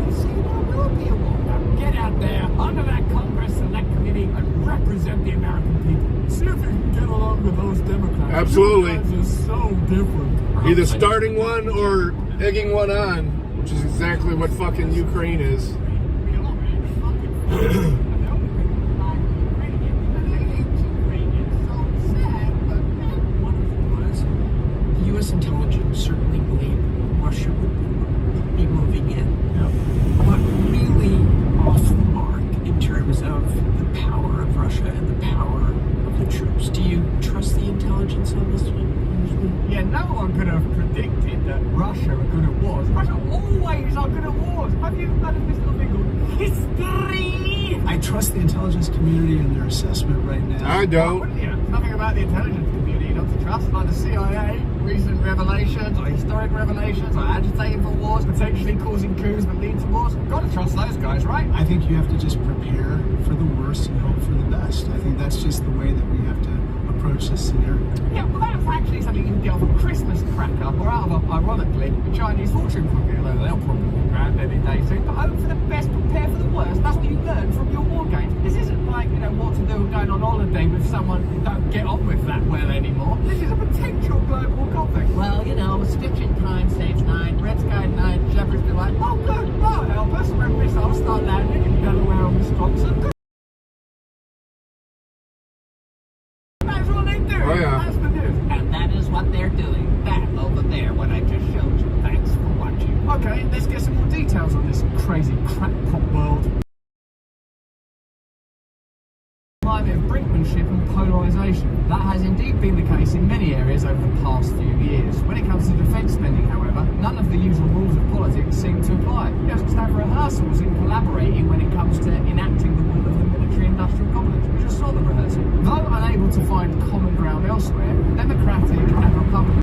You say there will be a war. Now get out there under that Congress Select Committee and represent the American people. See if you can get along with those Democrats. Absolutely. You guys are so different. Either starting one or egging one on, which is exactly what fucking Ukraine is. The U.S. intelligence certainly believed Russia would be moving in. But really off the mark in terms of the power of Russia and the power of the troops. Do you trust the intelligence on this one? Yeah, no one could have predicted that Russia are good at wars. Russia always are good at wars. Have you heard of this little thing called history? I trust the intelligence community and their assessment right now. I don't. Wouldn't you? Nothing about the intelligence community not to trust, like the CIA, recent revelations, or historic revelations, or agitating for wars, potentially causing coups that lead to wars. Gotta trust those guys, right? I think you have to just prepare for the worst and hope for the best. I think that's just the way that we have to approach this scenario. Yeah, well that's actually something you can get off a Christmas cracker, or out of, ironically, a Chinese fortune cookie, although they'll probably be grand any day soon. But hope for the best, prepare for the worst. That's what you learn from your war games. This isn't like, what to do going on holiday with someone who don't get on with that well anymore. This is a potential global conflict. Well, stitching time saves 9, red sky 9, shepherds be like, oh good, oh help us, red missiles start landing in Delaware and Wisconsin. Good. That's what they do. Oh, yeah. That's the news. And that is what they're doing. That over there, what I just showed you. Thanks for watching. Okay, let's get some more details on this crazy crackpot world. Climate of brinkmanship and polarisation. That has indeed been the case in many areas over the past few years. When it comes to defence spending, however, none of the usual rules of politics seem to apply. You just have rehearsals and collaborating when it comes to enacting the will of the military-industrial complex. We just saw the rehearsal. Though unable to find common ground elsewhere, Democratic and Republican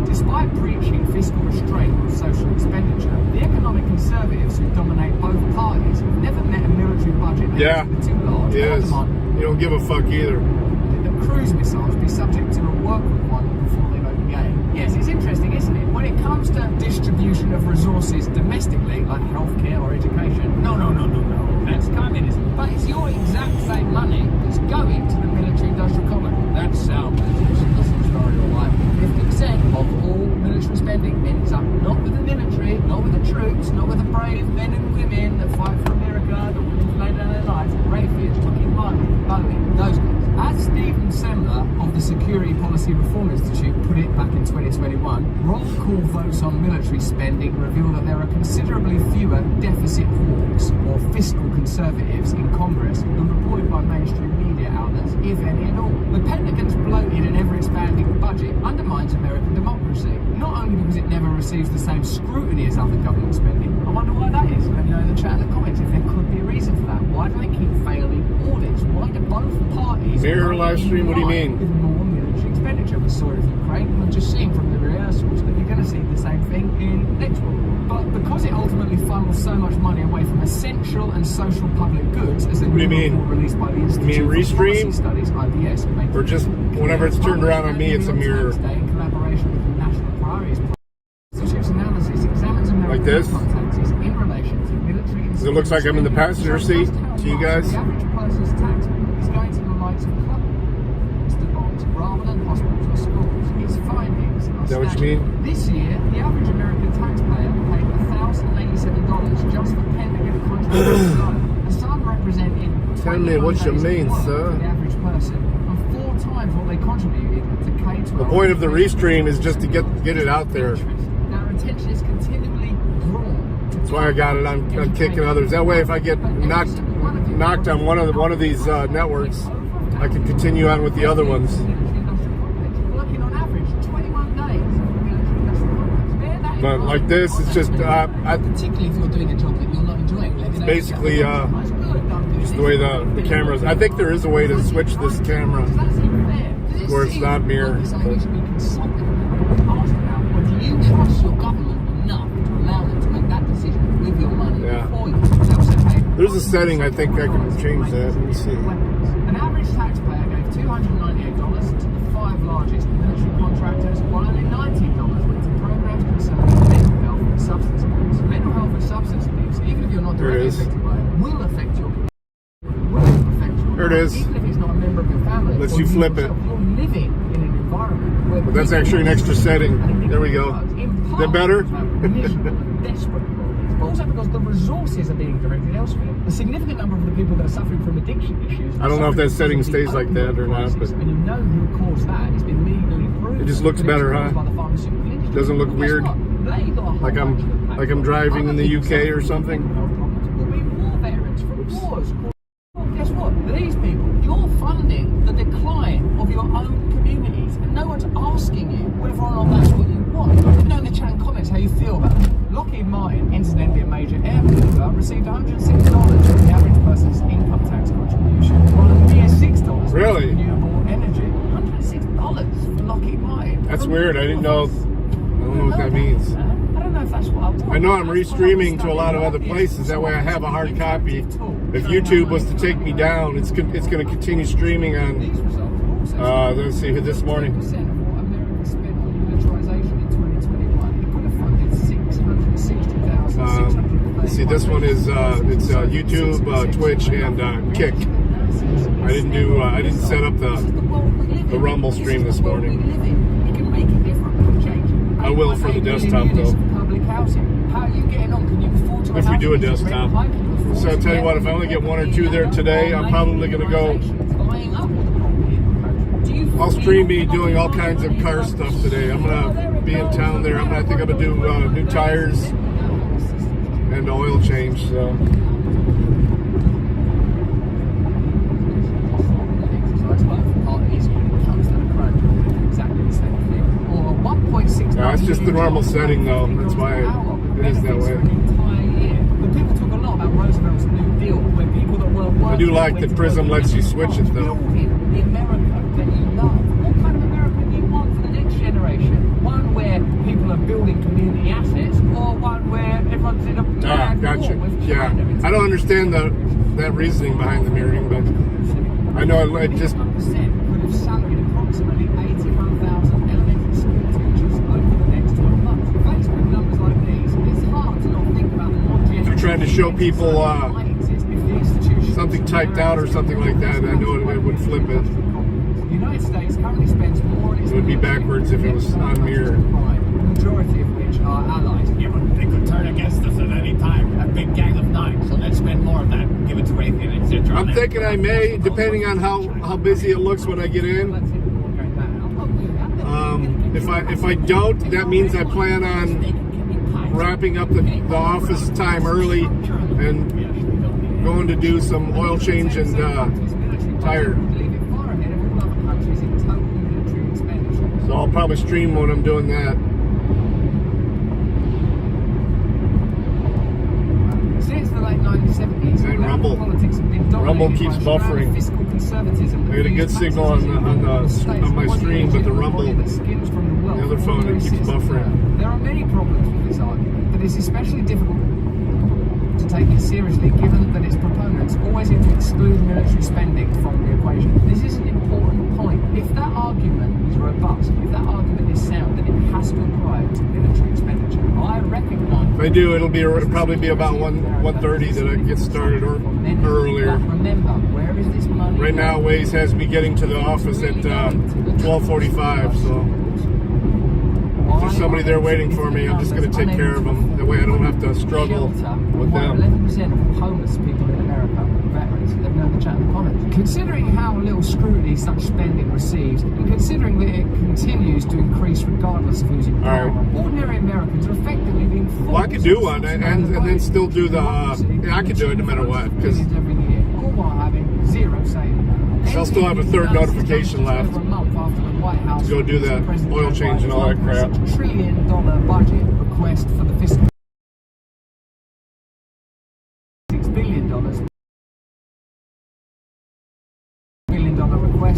despite preaching fiscal restraint on social expenditure, the economic conservatives who dominate both parties have never met a military budget that is too large or demanding. You don't give a fuck either. The cruise missiles be subject to a work requirement before they vote again. Yes, it's interesting, comes to distribution of resources domestically, like healthcare or education, no. That's communism. But it's your exact same money that's going to the military-industrial complex. That's our politician. This is story of life. 50% of all military spending ends up not with the military, not with the troops, not with the brave men and women that fight for America, that willing to lay down their lives. Raytheon, Lockheed Martin, Boeing, those guys. As Stephen Semler of the Security Policy Reform Institute put it back in 2021, roll call votes on military spending reveal that there are considerably fewer deficit hawks or fiscal conservatives in Congress than reported by mainstream media outlets, if any at all. The Pentagon's bloated and ever-expanding budget undermines American democracy, not only because it never receives the same scrutiny as other government spending. I wonder why that is. Let me know in the chat in the comments if there could be a reason for that. Why do they keep failing audits? Why do both parties... Mirror live stream, what do you mean? ...with more military expenditure? We saw it with Ukraine. We're just seeing from the rehearsals that you're going to see the same thing in next war. But because it ultimately funnels so much money away from essential and social public goods, as a new report released by the Institute for Policy Studies, IBS, or just whenever it's turned around on me, it's a mirror. In collaboration with the National Priorities Institute's analysis examines like this. In relation to military. It looks like I'm in the passenger seat to you guys. The average person's tax bill is going to the likes of clubs, bonds, rather than hospitals or schools. Its findings are Is that what you mean? This year, the average American taxpayer paid $1,087 just for Pentagon contracts alone. A sum representing Tell me what you mean, sir. for the average person, and 4 times what they contributed to K-12. The point of the restream is just to get it out there. Our attention is continually drawn. That's why I got it. I'm kicking others. That way, if I get knocked on one of these networks, I can continue on with the other ones. Working on average 21 days. But like this, it's just particularly if you're doing a job that you're not enjoying. it's basically just the way the cameras. I think there is a way to switch this camera where it's not mirror. Do you trust your government enough to allow them to make that decision with your money for you? There's a setting I think I can change that. Let me see. An average taxpayer gave $298 to the 5 largest military contractors, while only $19 went to programs concerning mental health and substance abuse. Mental health and substance abuse, even if you're not directly affected by it, will affect your There it is. Even if it's not a member of your family. Lets you flip it. You're living in an environment where... But that's actually an extra setting. There we go. Is that better? Desperate. But also because the resources are being directed elsewhere. A significant number of the people that are suffering from addiction issues... I don't know if that setting stays like that or not, but... And you know who caused that. It's been legally proven. It just looks better, huh? Doesn't look weird. Like I'm driving in the UK or something. Will be war veterans from wars. Guess what? These people, you're funding the decline of your own communities, and no one's asking you whether or not that's what you want. Let me know in the chat and comments how you feel about it. Lockheed Martin, incidentally a major air builder, received $106 from the average person's income tax contribution, while a mere $6 really? for renewable energy. $106 for Lockheed Martin. That's weird. I didn't know. I don't know what that means. I don't know if that's what I want. I know I'm restreaming to a lot of other places. That way I have a hard copy. If YouTube was to take me down, it's going to continue streaming on, let's see, this morning. Let's see, this one is, it's YouTube, Twitch, and Kick. I didn't set up the Rumble stream this morning. I will for the desktop though. If we do a desktop. So I'll tell you what, if I only get 1 or 2 there today, I'm probably going to go. I'll stream me doing all kinds of car stuff today. I'm going to be in town there. I think I'm going to do new tires and oil change. So. Yeah, it's just the normal setting though. That's why it is that way. People talk a lot about Roosevelt's New Deal, where people that were working... I do like that Prism lets you switch it though. The America that you love. What kind of America do you want for the next generation? One where people are building community assets, or one where everyone's in a bad war with China? I don't understand that reasoning behind the mirroring, but I know it just... could have salaried approximately 81,000 elementary school teachers over the next 12 months. Facebook trying to show people something typed out or something like that. I know it would flip it. The United States currently spends more on its It would be backwards if it was on mirror. the majority of which are allies. Yeah, but they could turn against us at any time. A big gang of 9, so let's spend more of that. Give it to Raytheon, etc. I'm thinking I may, depending on how busy it looks when I get in. If I don't, that means I plan on wrapping up the office time early and going to do some oil change and tire. So I'll probably stream when I'm doing that. Since the late 1970s, and Rumble keeps buffering. I get a good signal on my stream, but the Rumble, the other phone, it keeps buffering. There are many problems with this argument, but it's especially difficult to take it seriously given that its proponents always seem to exclude military spending from the equation. This is an important point. If that argument is robust, if that argument is sound, then it has to apply to military expenditure. I recognise. If I do, it'll probably be about 1:30 that I get started or earlier. Remember, where is this money? Right now, Waze has me getting to the office at 12:45, so if there's somebody there waiting for me, I'm just going to take care of them. That way I don't have to struggle with them. 11% of homeless people in America are veterans. Let me know in the chat in the comments. Considering how little scrutiny such spending receives, and considering that it continues to increase regardless of who's in power, ordinary Americans are effectively being forced. Well, I could do one and then still do the. I could do it no matter what, because all while having zero say. I'll still have a third notification left to go do that oil change and all that crap. $1 trillion budget request for the fiscal. $6 billion request.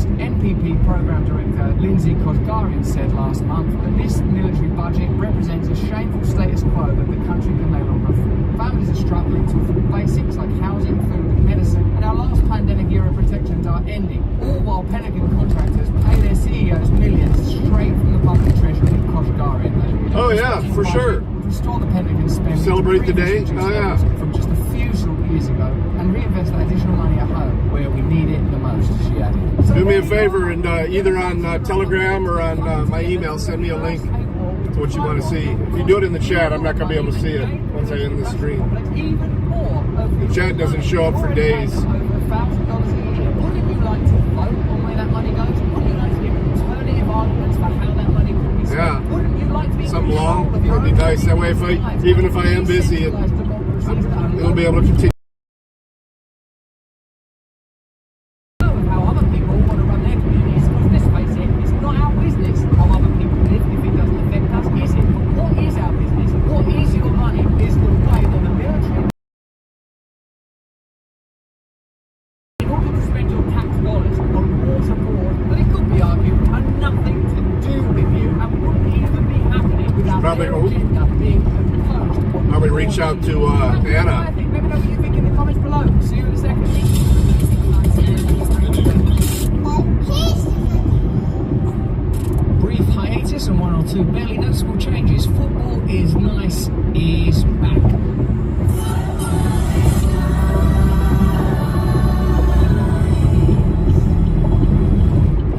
NPP Program Director Lindsay Kosgarian said last month that this military budget represents a shameful status quo that the country can no longer afford. Families are struggling to afford basics like housing, food and medicine, and our last pandemic era protections are ending, all while Pentagon contractors pay their CEOs millions straight from the public treasury. Kosgarian. Oh yeah, for sure. Restore the Pentagon spending. Celebrate the day? Oh yeah. From just a few short years ago, and reinvest that additional money at home where we need it the most, she added. Do me a favor and either on Telegram or on my email, send me a link to what you want to see. If you do it in the chat, I'm not going to be able to see it once I end the stream. The chat doesn't show up for days. Yeah, something long, that'd be nice. That way, even if I am busy, it'll be able to continue. Probably reach out to Anna. Let me know what you think in the comments below. See you in a second. Brief hiatus and 1 or 2 barely noticeable changes. Football is nice is back.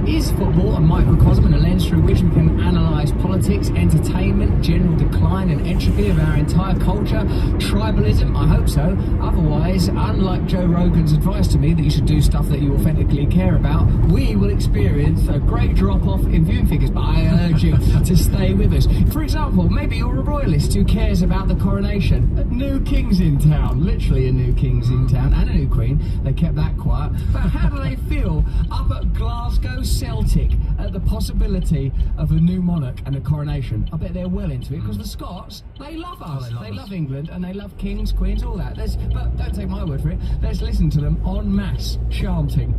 Is football a microcosm and a lens through which we can analyse politics, entertainment, general decline and entropy of our entire culture? Tribalism? I hope so. Otherwise, unlike Joe Rogan's advice to me that you should do stuff that you authentically care about, we will experience a great drop-off in viewing figures, but I urge you to stay with us. For example, maybe you're a royalist who cares about the coronation. New king's in town, literally a new king's in town, and a new queen. They kept that quiet. But how do they feel up at Glasgow Celtic at the possibility of a new monarch and a coronation? I bet they're well into it, because the Scots, they love us. They love England, and they love kings, queens, all that. But don't take my word for it. Let's listen to them en masse chanting.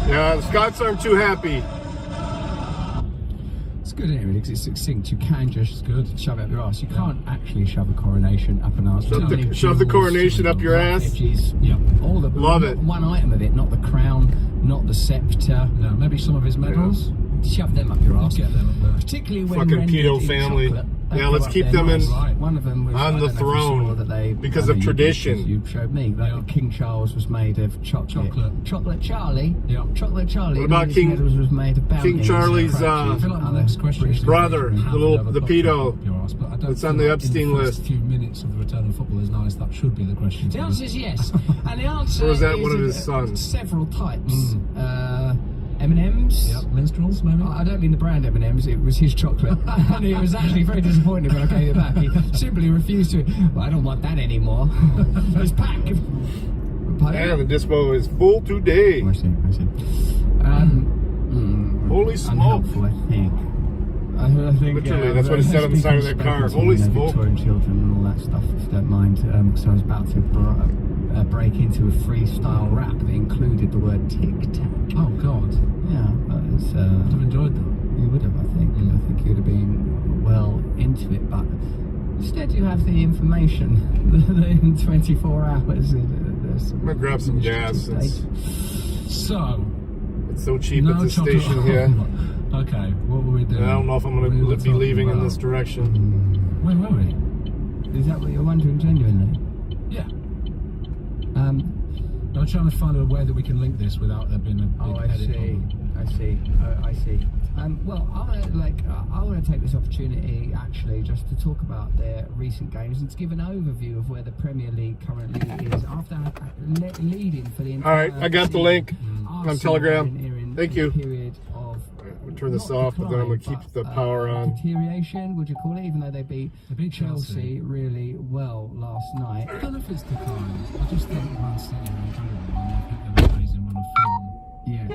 Yeah, the Scots aren't too happy. It's good, isn't it, really? Because it's succinct. You can just shove it up your ass. You can't actually shove a coronation up an arse. Shove the coronation up your ass. Edges, all the Love it. One item of it, not the crown, not the scepter. No, maybe some of his medals. Shove them up your ass. Get them up there. Particularly when Fucking pedo family. Yeah, let's keep them in one of them was, on the throne because of tradition. You showed me that King Charles was made of chocolate. Chocolate Charlie. Yeah. Chocolate Charlie. What about King Charlie's brother, the pedo? It's on the Epstein list. Few minutes of the return of football is nice. That should be the question. The answer is yes, and the answer or is that is one of his sons? Several types. M&M's. Yep, minstrels maybe. I don't mean the brand M&M's. It was his chocolate, and it was actually very disappointing when I gave it back. He simply refused to. Well, I don't want that anymore. This pack. And the dispo is full today. I see. Holy smoke! Unhelpful, I think. Literally, that's what it said on the side of that car. Holy smoke! Victorian children and all that stuff, if you don't mind. So I was about to break into a freestyle rap that included the word tic tac. Oh God! Yeah, but it's. I've enjoyed that. You would have, I think. I think you would have been well into it, but instead you have the information that in 24 hours. I'm gonna grab some gas. It's so cheap at this station here. Okay, what were we doing? I don't know if I'm going to be leaving in this direction. Where were we? Is that what you're wondering genuinely? Yeah. I'm trying to find a way that we can link this without there being a big edit problem. I see. Well, I want to take this opportunity actually just to talk about their recent games and to give an overview of where the Premier League currently is after leading for the entire. All right, I got the link on Telegram. Thank you. Period of We'll turn this off, but then I'm going to keep the power on. Deterioration, would you call it? Even though they beat Chelsea really well last night. I don't know if it's decline. I just think Man City are incredible and I think they're an amazing run of form. Yeah,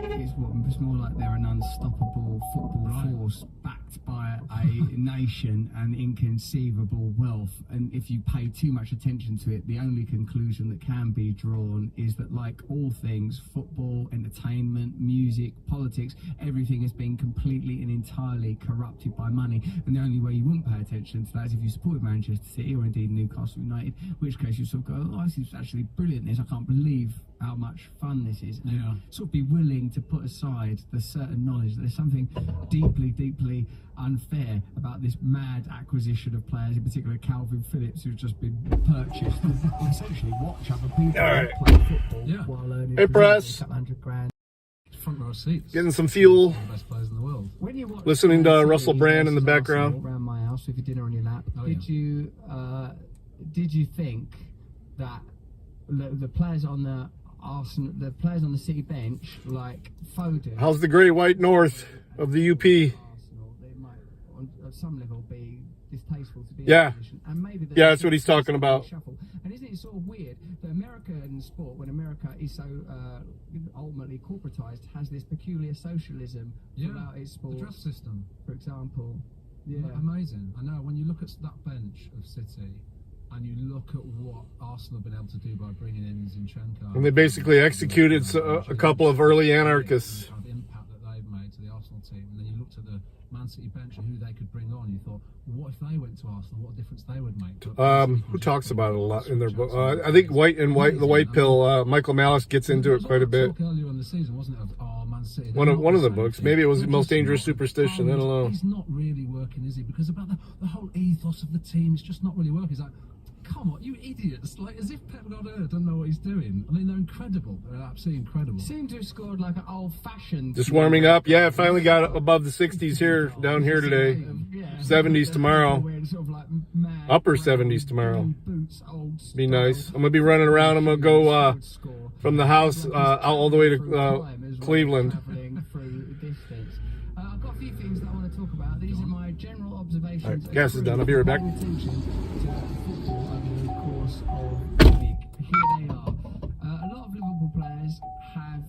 it's more like they're an unstoppable football force backed by a nation and inconceivable wealth. And if you pay too much attention to it, the only conclusion that can be drawn is that, like all things, football, entertainment, music, politics, everything has been completely and entirely corrupted by money. And the only way you wouldn't pay attention to that is if you supported Manchester City or indeed Newcastle United, in which case you sort of go, oh, this is actually brilliant. I can't believe how much fun this is. And sort of be willing to put aside the certain knowledge that there's something deeply unfair about this mad acquisition of players, in particular Calvin Phillips, who's just been purchased to essentially watch other people play football while earning hey, press. $100,000. Front row seats. Getting some fuel. The best players in the world. Listening to Russell Brand in the background. Around my house with your dinner on your lap. Did you think that the players on the Arsenal, the players on the City bench, like Foden? How's the Great White North of the UP? Arsenal, they might, on some level, be distasteful to be. Yeah. And maybe that's what he's talking about. Shuffle. And isn't it sort of weird that American sport, when America is so ultimately corporatized, has this peculiar socialism throughout its sport? The draft system, for example. Yeah, amazing. I know when you look at that bench of City. And you look at what Arsenal have been able to do by bringing in Zinchenko. And they basically executed a couple of early anarchists. The impact that they've made to the Arsenal team. And then you looked at the Man City bench and who they could bring on. You thought, well, what if they went to Arsenal? What difference they would make? Who talks about it a lot in their book? I think the White Pill, Michael Malice gets into it quite a bit. Earlier in the season, wasn't it? Man City. One of the books. Maybe it was the Most Dangerous Superstition. I don't know. He's not really working, is he? Because about the whole ethos of the team, it's just not really working. It's like, come on, you idiots! Like, as if Pep Guardiola doesn't know what he's doing. I mean, they're incredible. They're absolutely incredible. Seem to have scored like an old-fashioned. Just warming up. Yeah, it finally got above the 60s here, down here today. 70s tomorrow. Upper 70s tomorrow. Be nice. I'm gonna be running around. I'm gonna go from the house all the way to Cleveland. I've got a few things that I want to talk about. These are my general observations. All right, gas is done. I'll be right back. Here they are. A lot of Liverpool players have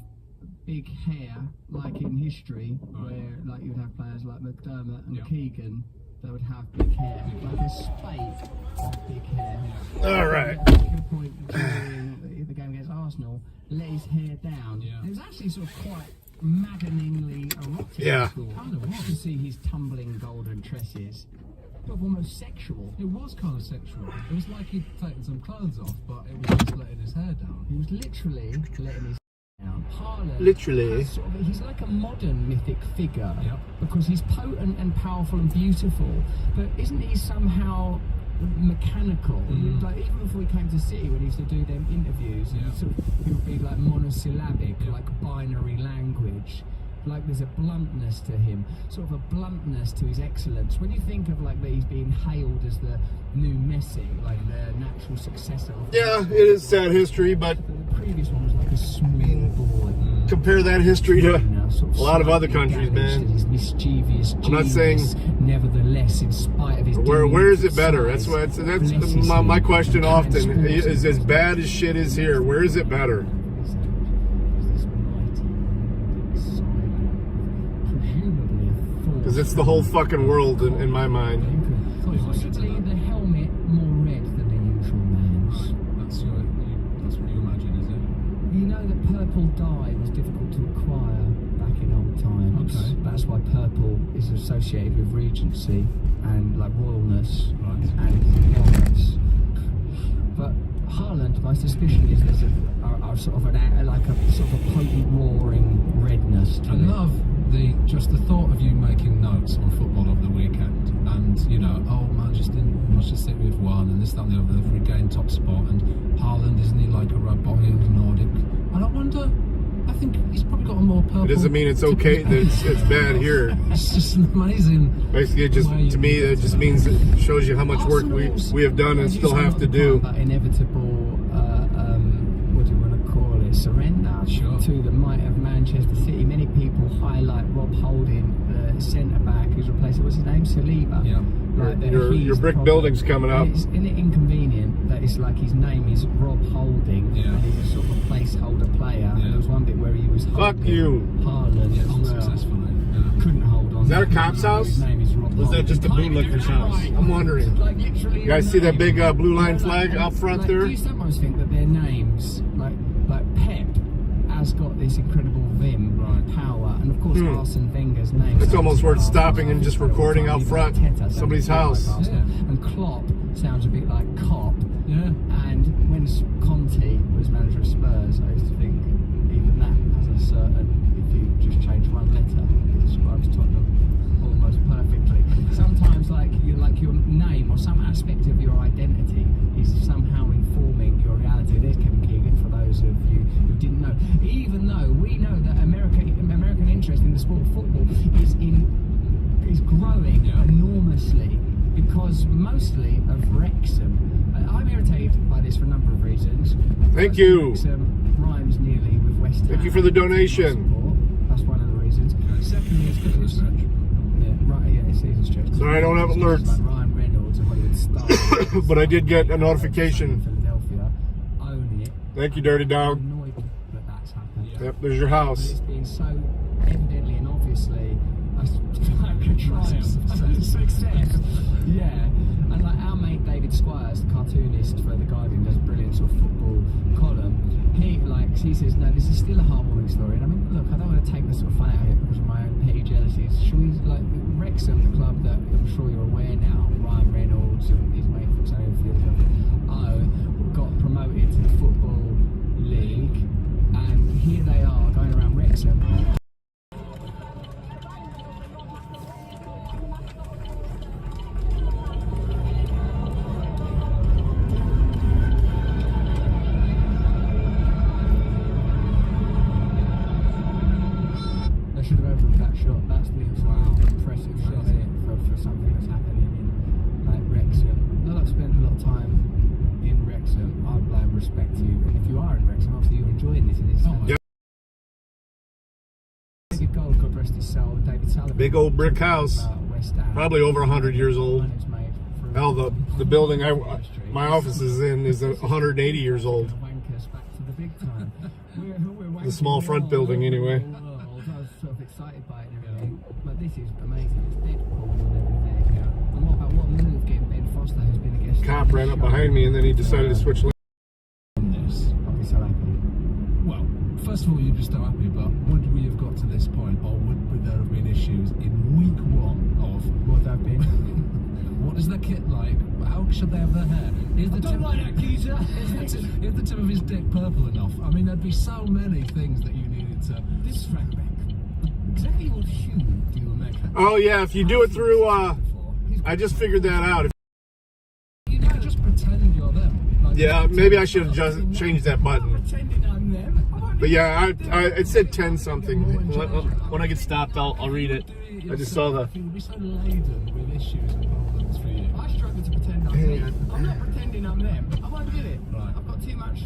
big hair, like in history, where like you'd have players like McDermott and Keegan that would have big hair, like a spade of big hair. All right. At a point during the game against Arsenal, let his hair down. It was actually sort of quite maddeningly erotic. Yeah. You can see his tumbling golden tresses. almost sexual. It was kind of sexual. It was like he'd taken some clothes off, but it was just letting his hair down. He was literally letting his down. Haaland Literally. has he's like a modern mythic figure because he's potent and powerful and beautiful, but isn't he somehow mechanical? Like even before he came to City, when he used to do them interviews, he would be like monosyllabic, like binary language. Like there's a bluntness to him, sort of a bluntness to his excellence. When you think of like that he's being hailed as the new Messi, like the natural successor of Yeah, it is sad history, but the previous one was like a small boy. Compare that history to a lot of other countries, man. His mischievous I'm not saying. Nevertheless, in spite of his Where is it better? That's my question often. Is as bad as shit is here. Where is it better? Because it's the whole fucking world in my mind. Possibly the helmet more red than the usual man's. That's what you imagine, is it? You know that purple dye was difficult to acquire back in old times. Okay. That's why purple is associated with regency and like royalness and helmets. But Haaland, my suspicion is there's a sort of a potent roaring redness to I it. love just the thought of you making notes on football over the weekend, and you know, oh Manchester City have won, and this, that, and the other, they've regained top spot, and Haaland, isn't he like a robotic Nordic? And I wonder, I think he's probably got a more purple. It doesn't mean it's okay that it's bad here. It's just amazing. Basically, it just to me, it just means it shows you how much work we have done and still have to do. That inevitable, what do you want to call it? Surrender to the might of Manchester City. Many people highlight Rob Holding, the centre back who's replaced. What's his name? Saliba. Yeah. Like your brick building's coming up. Isn't it inconvenient that it's like his name is Rob Holding and he's a sort of a placeholder player? And there was one bit where he was holding Haaland unsuccessfully. Couldn't hold on. Is that a cop's house? His name is Rob Was that just a bootlicker's house? I'm wondering. Like literally. You guys see that big blue line flag out front there? Do you sometimes think that their names, like Pep, has got this incredible vim, power, and of course Arsene Wenger's name. It's almost worth stopping and just recording out front somebody's house. And Klopp sounds a bit like Cop. Yeah. And when Conte was manager of Spurs, I used to think even that has a certain. If you just change one letter, it describes Tottenham almost perfectly. Sometimes, like your name or some aspect of your identity is somehow informing your reality. There's Kevin Keegan for those of you who didn't know. Even though we know that American interest in the sport of football is growing enormously because mostly of Wrexham. I'm irritated by this for a number of reasons. Thank you. Wrexham rhymes nearly with West Ham. Thank you for the donation. That's one of the reasons. Secondly, it's because it's season stretch. Sorry, I don't have alerts. Like Ryan Reynolds and Hollywood stars. But I did get a notification. Philadelphia own it. Thank you, Dirty Dog. I'm annoyed that that's happened. Yep, there's your house. It's been so evidently and obviously a success. Yeah. And like our mate David Squires, the cartoonist for The Guardian, does a brilliant sort of football column. He says, no, this is still a heartwarming story. And I mean, look, I don't want to take the sort of fun out of it because of my own petty jealousies. Should we, like, Wrexham, the club that I'm sure you're aware now, Ryan Reynolds and his mate from Sofield, got promoted to the Football League. And here they are going around Wrexham. Should have opened that shot. That's the impressive shot for something that's happening in like Wrexham. Now I've spent a lot of time in Wrexham. I'd like respect you, and if you are in Wrexham, obviously you're enjoying this. And it's David Gold, God rest his soul. David Sullivan. Big old brick house, probably over 100 years old. Hell, the building my office is in is 180 years old. The small front building, anyway. Excited by it and everything, but this is amazing. It's Deadpool and everything. And what about what move getting Ben Foster, who's been a guest? Cop ran up behind me and then he decided to switch lanes. I'll be so happy. Well, first of all, you're just so happy, but would we have got to this point, or would there have been issues in week one of what there have been? what What is their kit like? How should they have their hair? Is the tip, like that, geezer. Is the tip of his dick purple enough? I mean, there'd be so many things that you needed to. This back. Exactly what hue do you make? Oh yeah, if you do it through, I just figured that out. You know, just pretend you're them. Like, Yeah, maybe I should have just changed that button. Pretending I'm them. But yeah, it said 10 something. When I get stopped, I'll read it. I just saw the. You'll be so laden with issues and problems for you. I struggle to pretend I'm them. I'm not pretending I'm them. I won't do it. Right. I've got too much,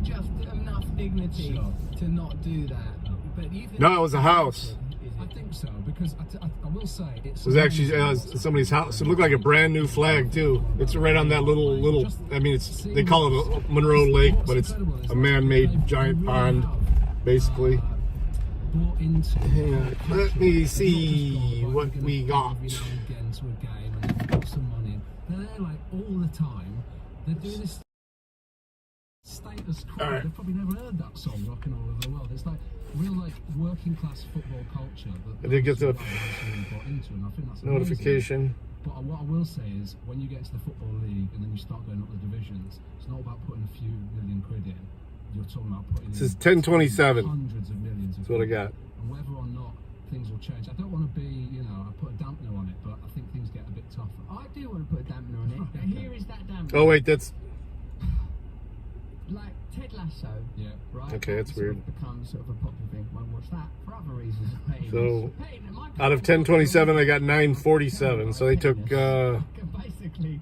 just enough dignity to not do that. But you think No, it was a house. I think so, because I will say It was actually somebody's house. It looked like a brand new flag too. It's right on that little. I mean, they call it a Monroe Lake, but it's a man-made giant pond, basically. bought into. Hang on. Let me see what we got. Again to a game and they've got some money. They're there like all the time. They're doing this status quo. They've probably never heard that song rocking all over the world. It's like real like working class football culture that I did get the really got into, and I think that's notification. amazing. But what I will say is, when you get to the football league and then you start going up the divisions, it's not about putting a few million quid in. You're talking about putting this is 1027. hundreds of millions. That's what I got. And whether or not things will change, I don't want to be, I put a dampener on it, but I think things get a bit tougher. I do want to put a dampener on it. But here is that dampener. Oh wait, that's like Ted Lasso. Yeah. Right. okay. That's weird. Becomes sort of a popular thing. Won't watch that for other reasons. So out of 1027, I got 947. So they took basically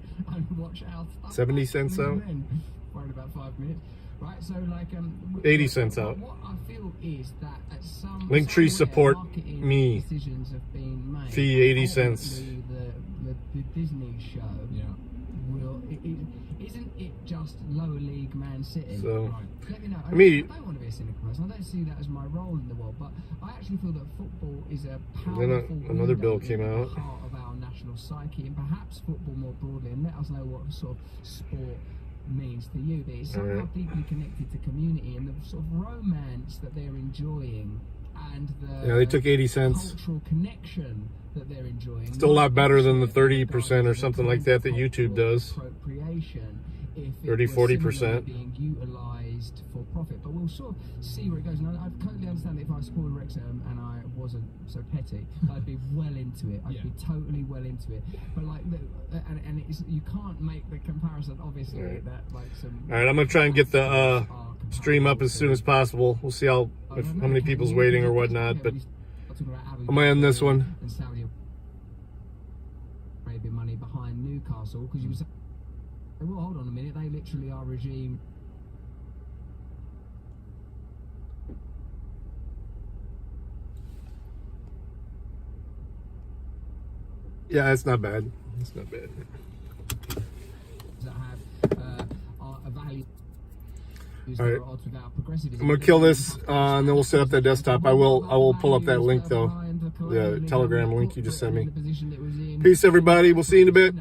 watch our stuff 70 cents out. For about 5 minutes. Right, so like 80 cents out. What I feel is that at some Linktree support me. Decisions have been made. Fee 80 cents. The Disney show. Yeah. Isn't it just lower league Man City? So, right. Let me know. I mean, I don't want to be a cynical person. I don't see that as my role in the world, but I actually feel that football is a powerful. Then another bill came out. Part of our national psyche, and perhaps football more broadly. And let us know what sort of sport means to you. But it's somehow deeply connected to community and the sort of romance that they're enjoying, and the they took 80 cents. Cultural connection that they're enjoying. Still a lot better than the 30% or something like that YouTube does. 30-40%. Being utilised for profit, but we'll sort of see where it goes. And I totally understand that if I scored Wrexham and I wasn't so petty, I'd be well into it. I'd be totally well into it. But like, and it's, you can't make the comparison, obviously. That like some. All right, I'm gonna try and get the stream up as soon as possible. We'll see how many people's waiting or whatnot. But I'm gonna end this one. And Saudi Arabia money behind Newcastle, because you was. Well, hold on a minute. They literally are regime. Yeah, it's not bad. It's not bad. That have a value. All right, I'm gonna kill this, and then we'll set up that desktop. I will pull up that link though, the Telegram link you just sent me. Peace, everybody. We'll see you in a bit.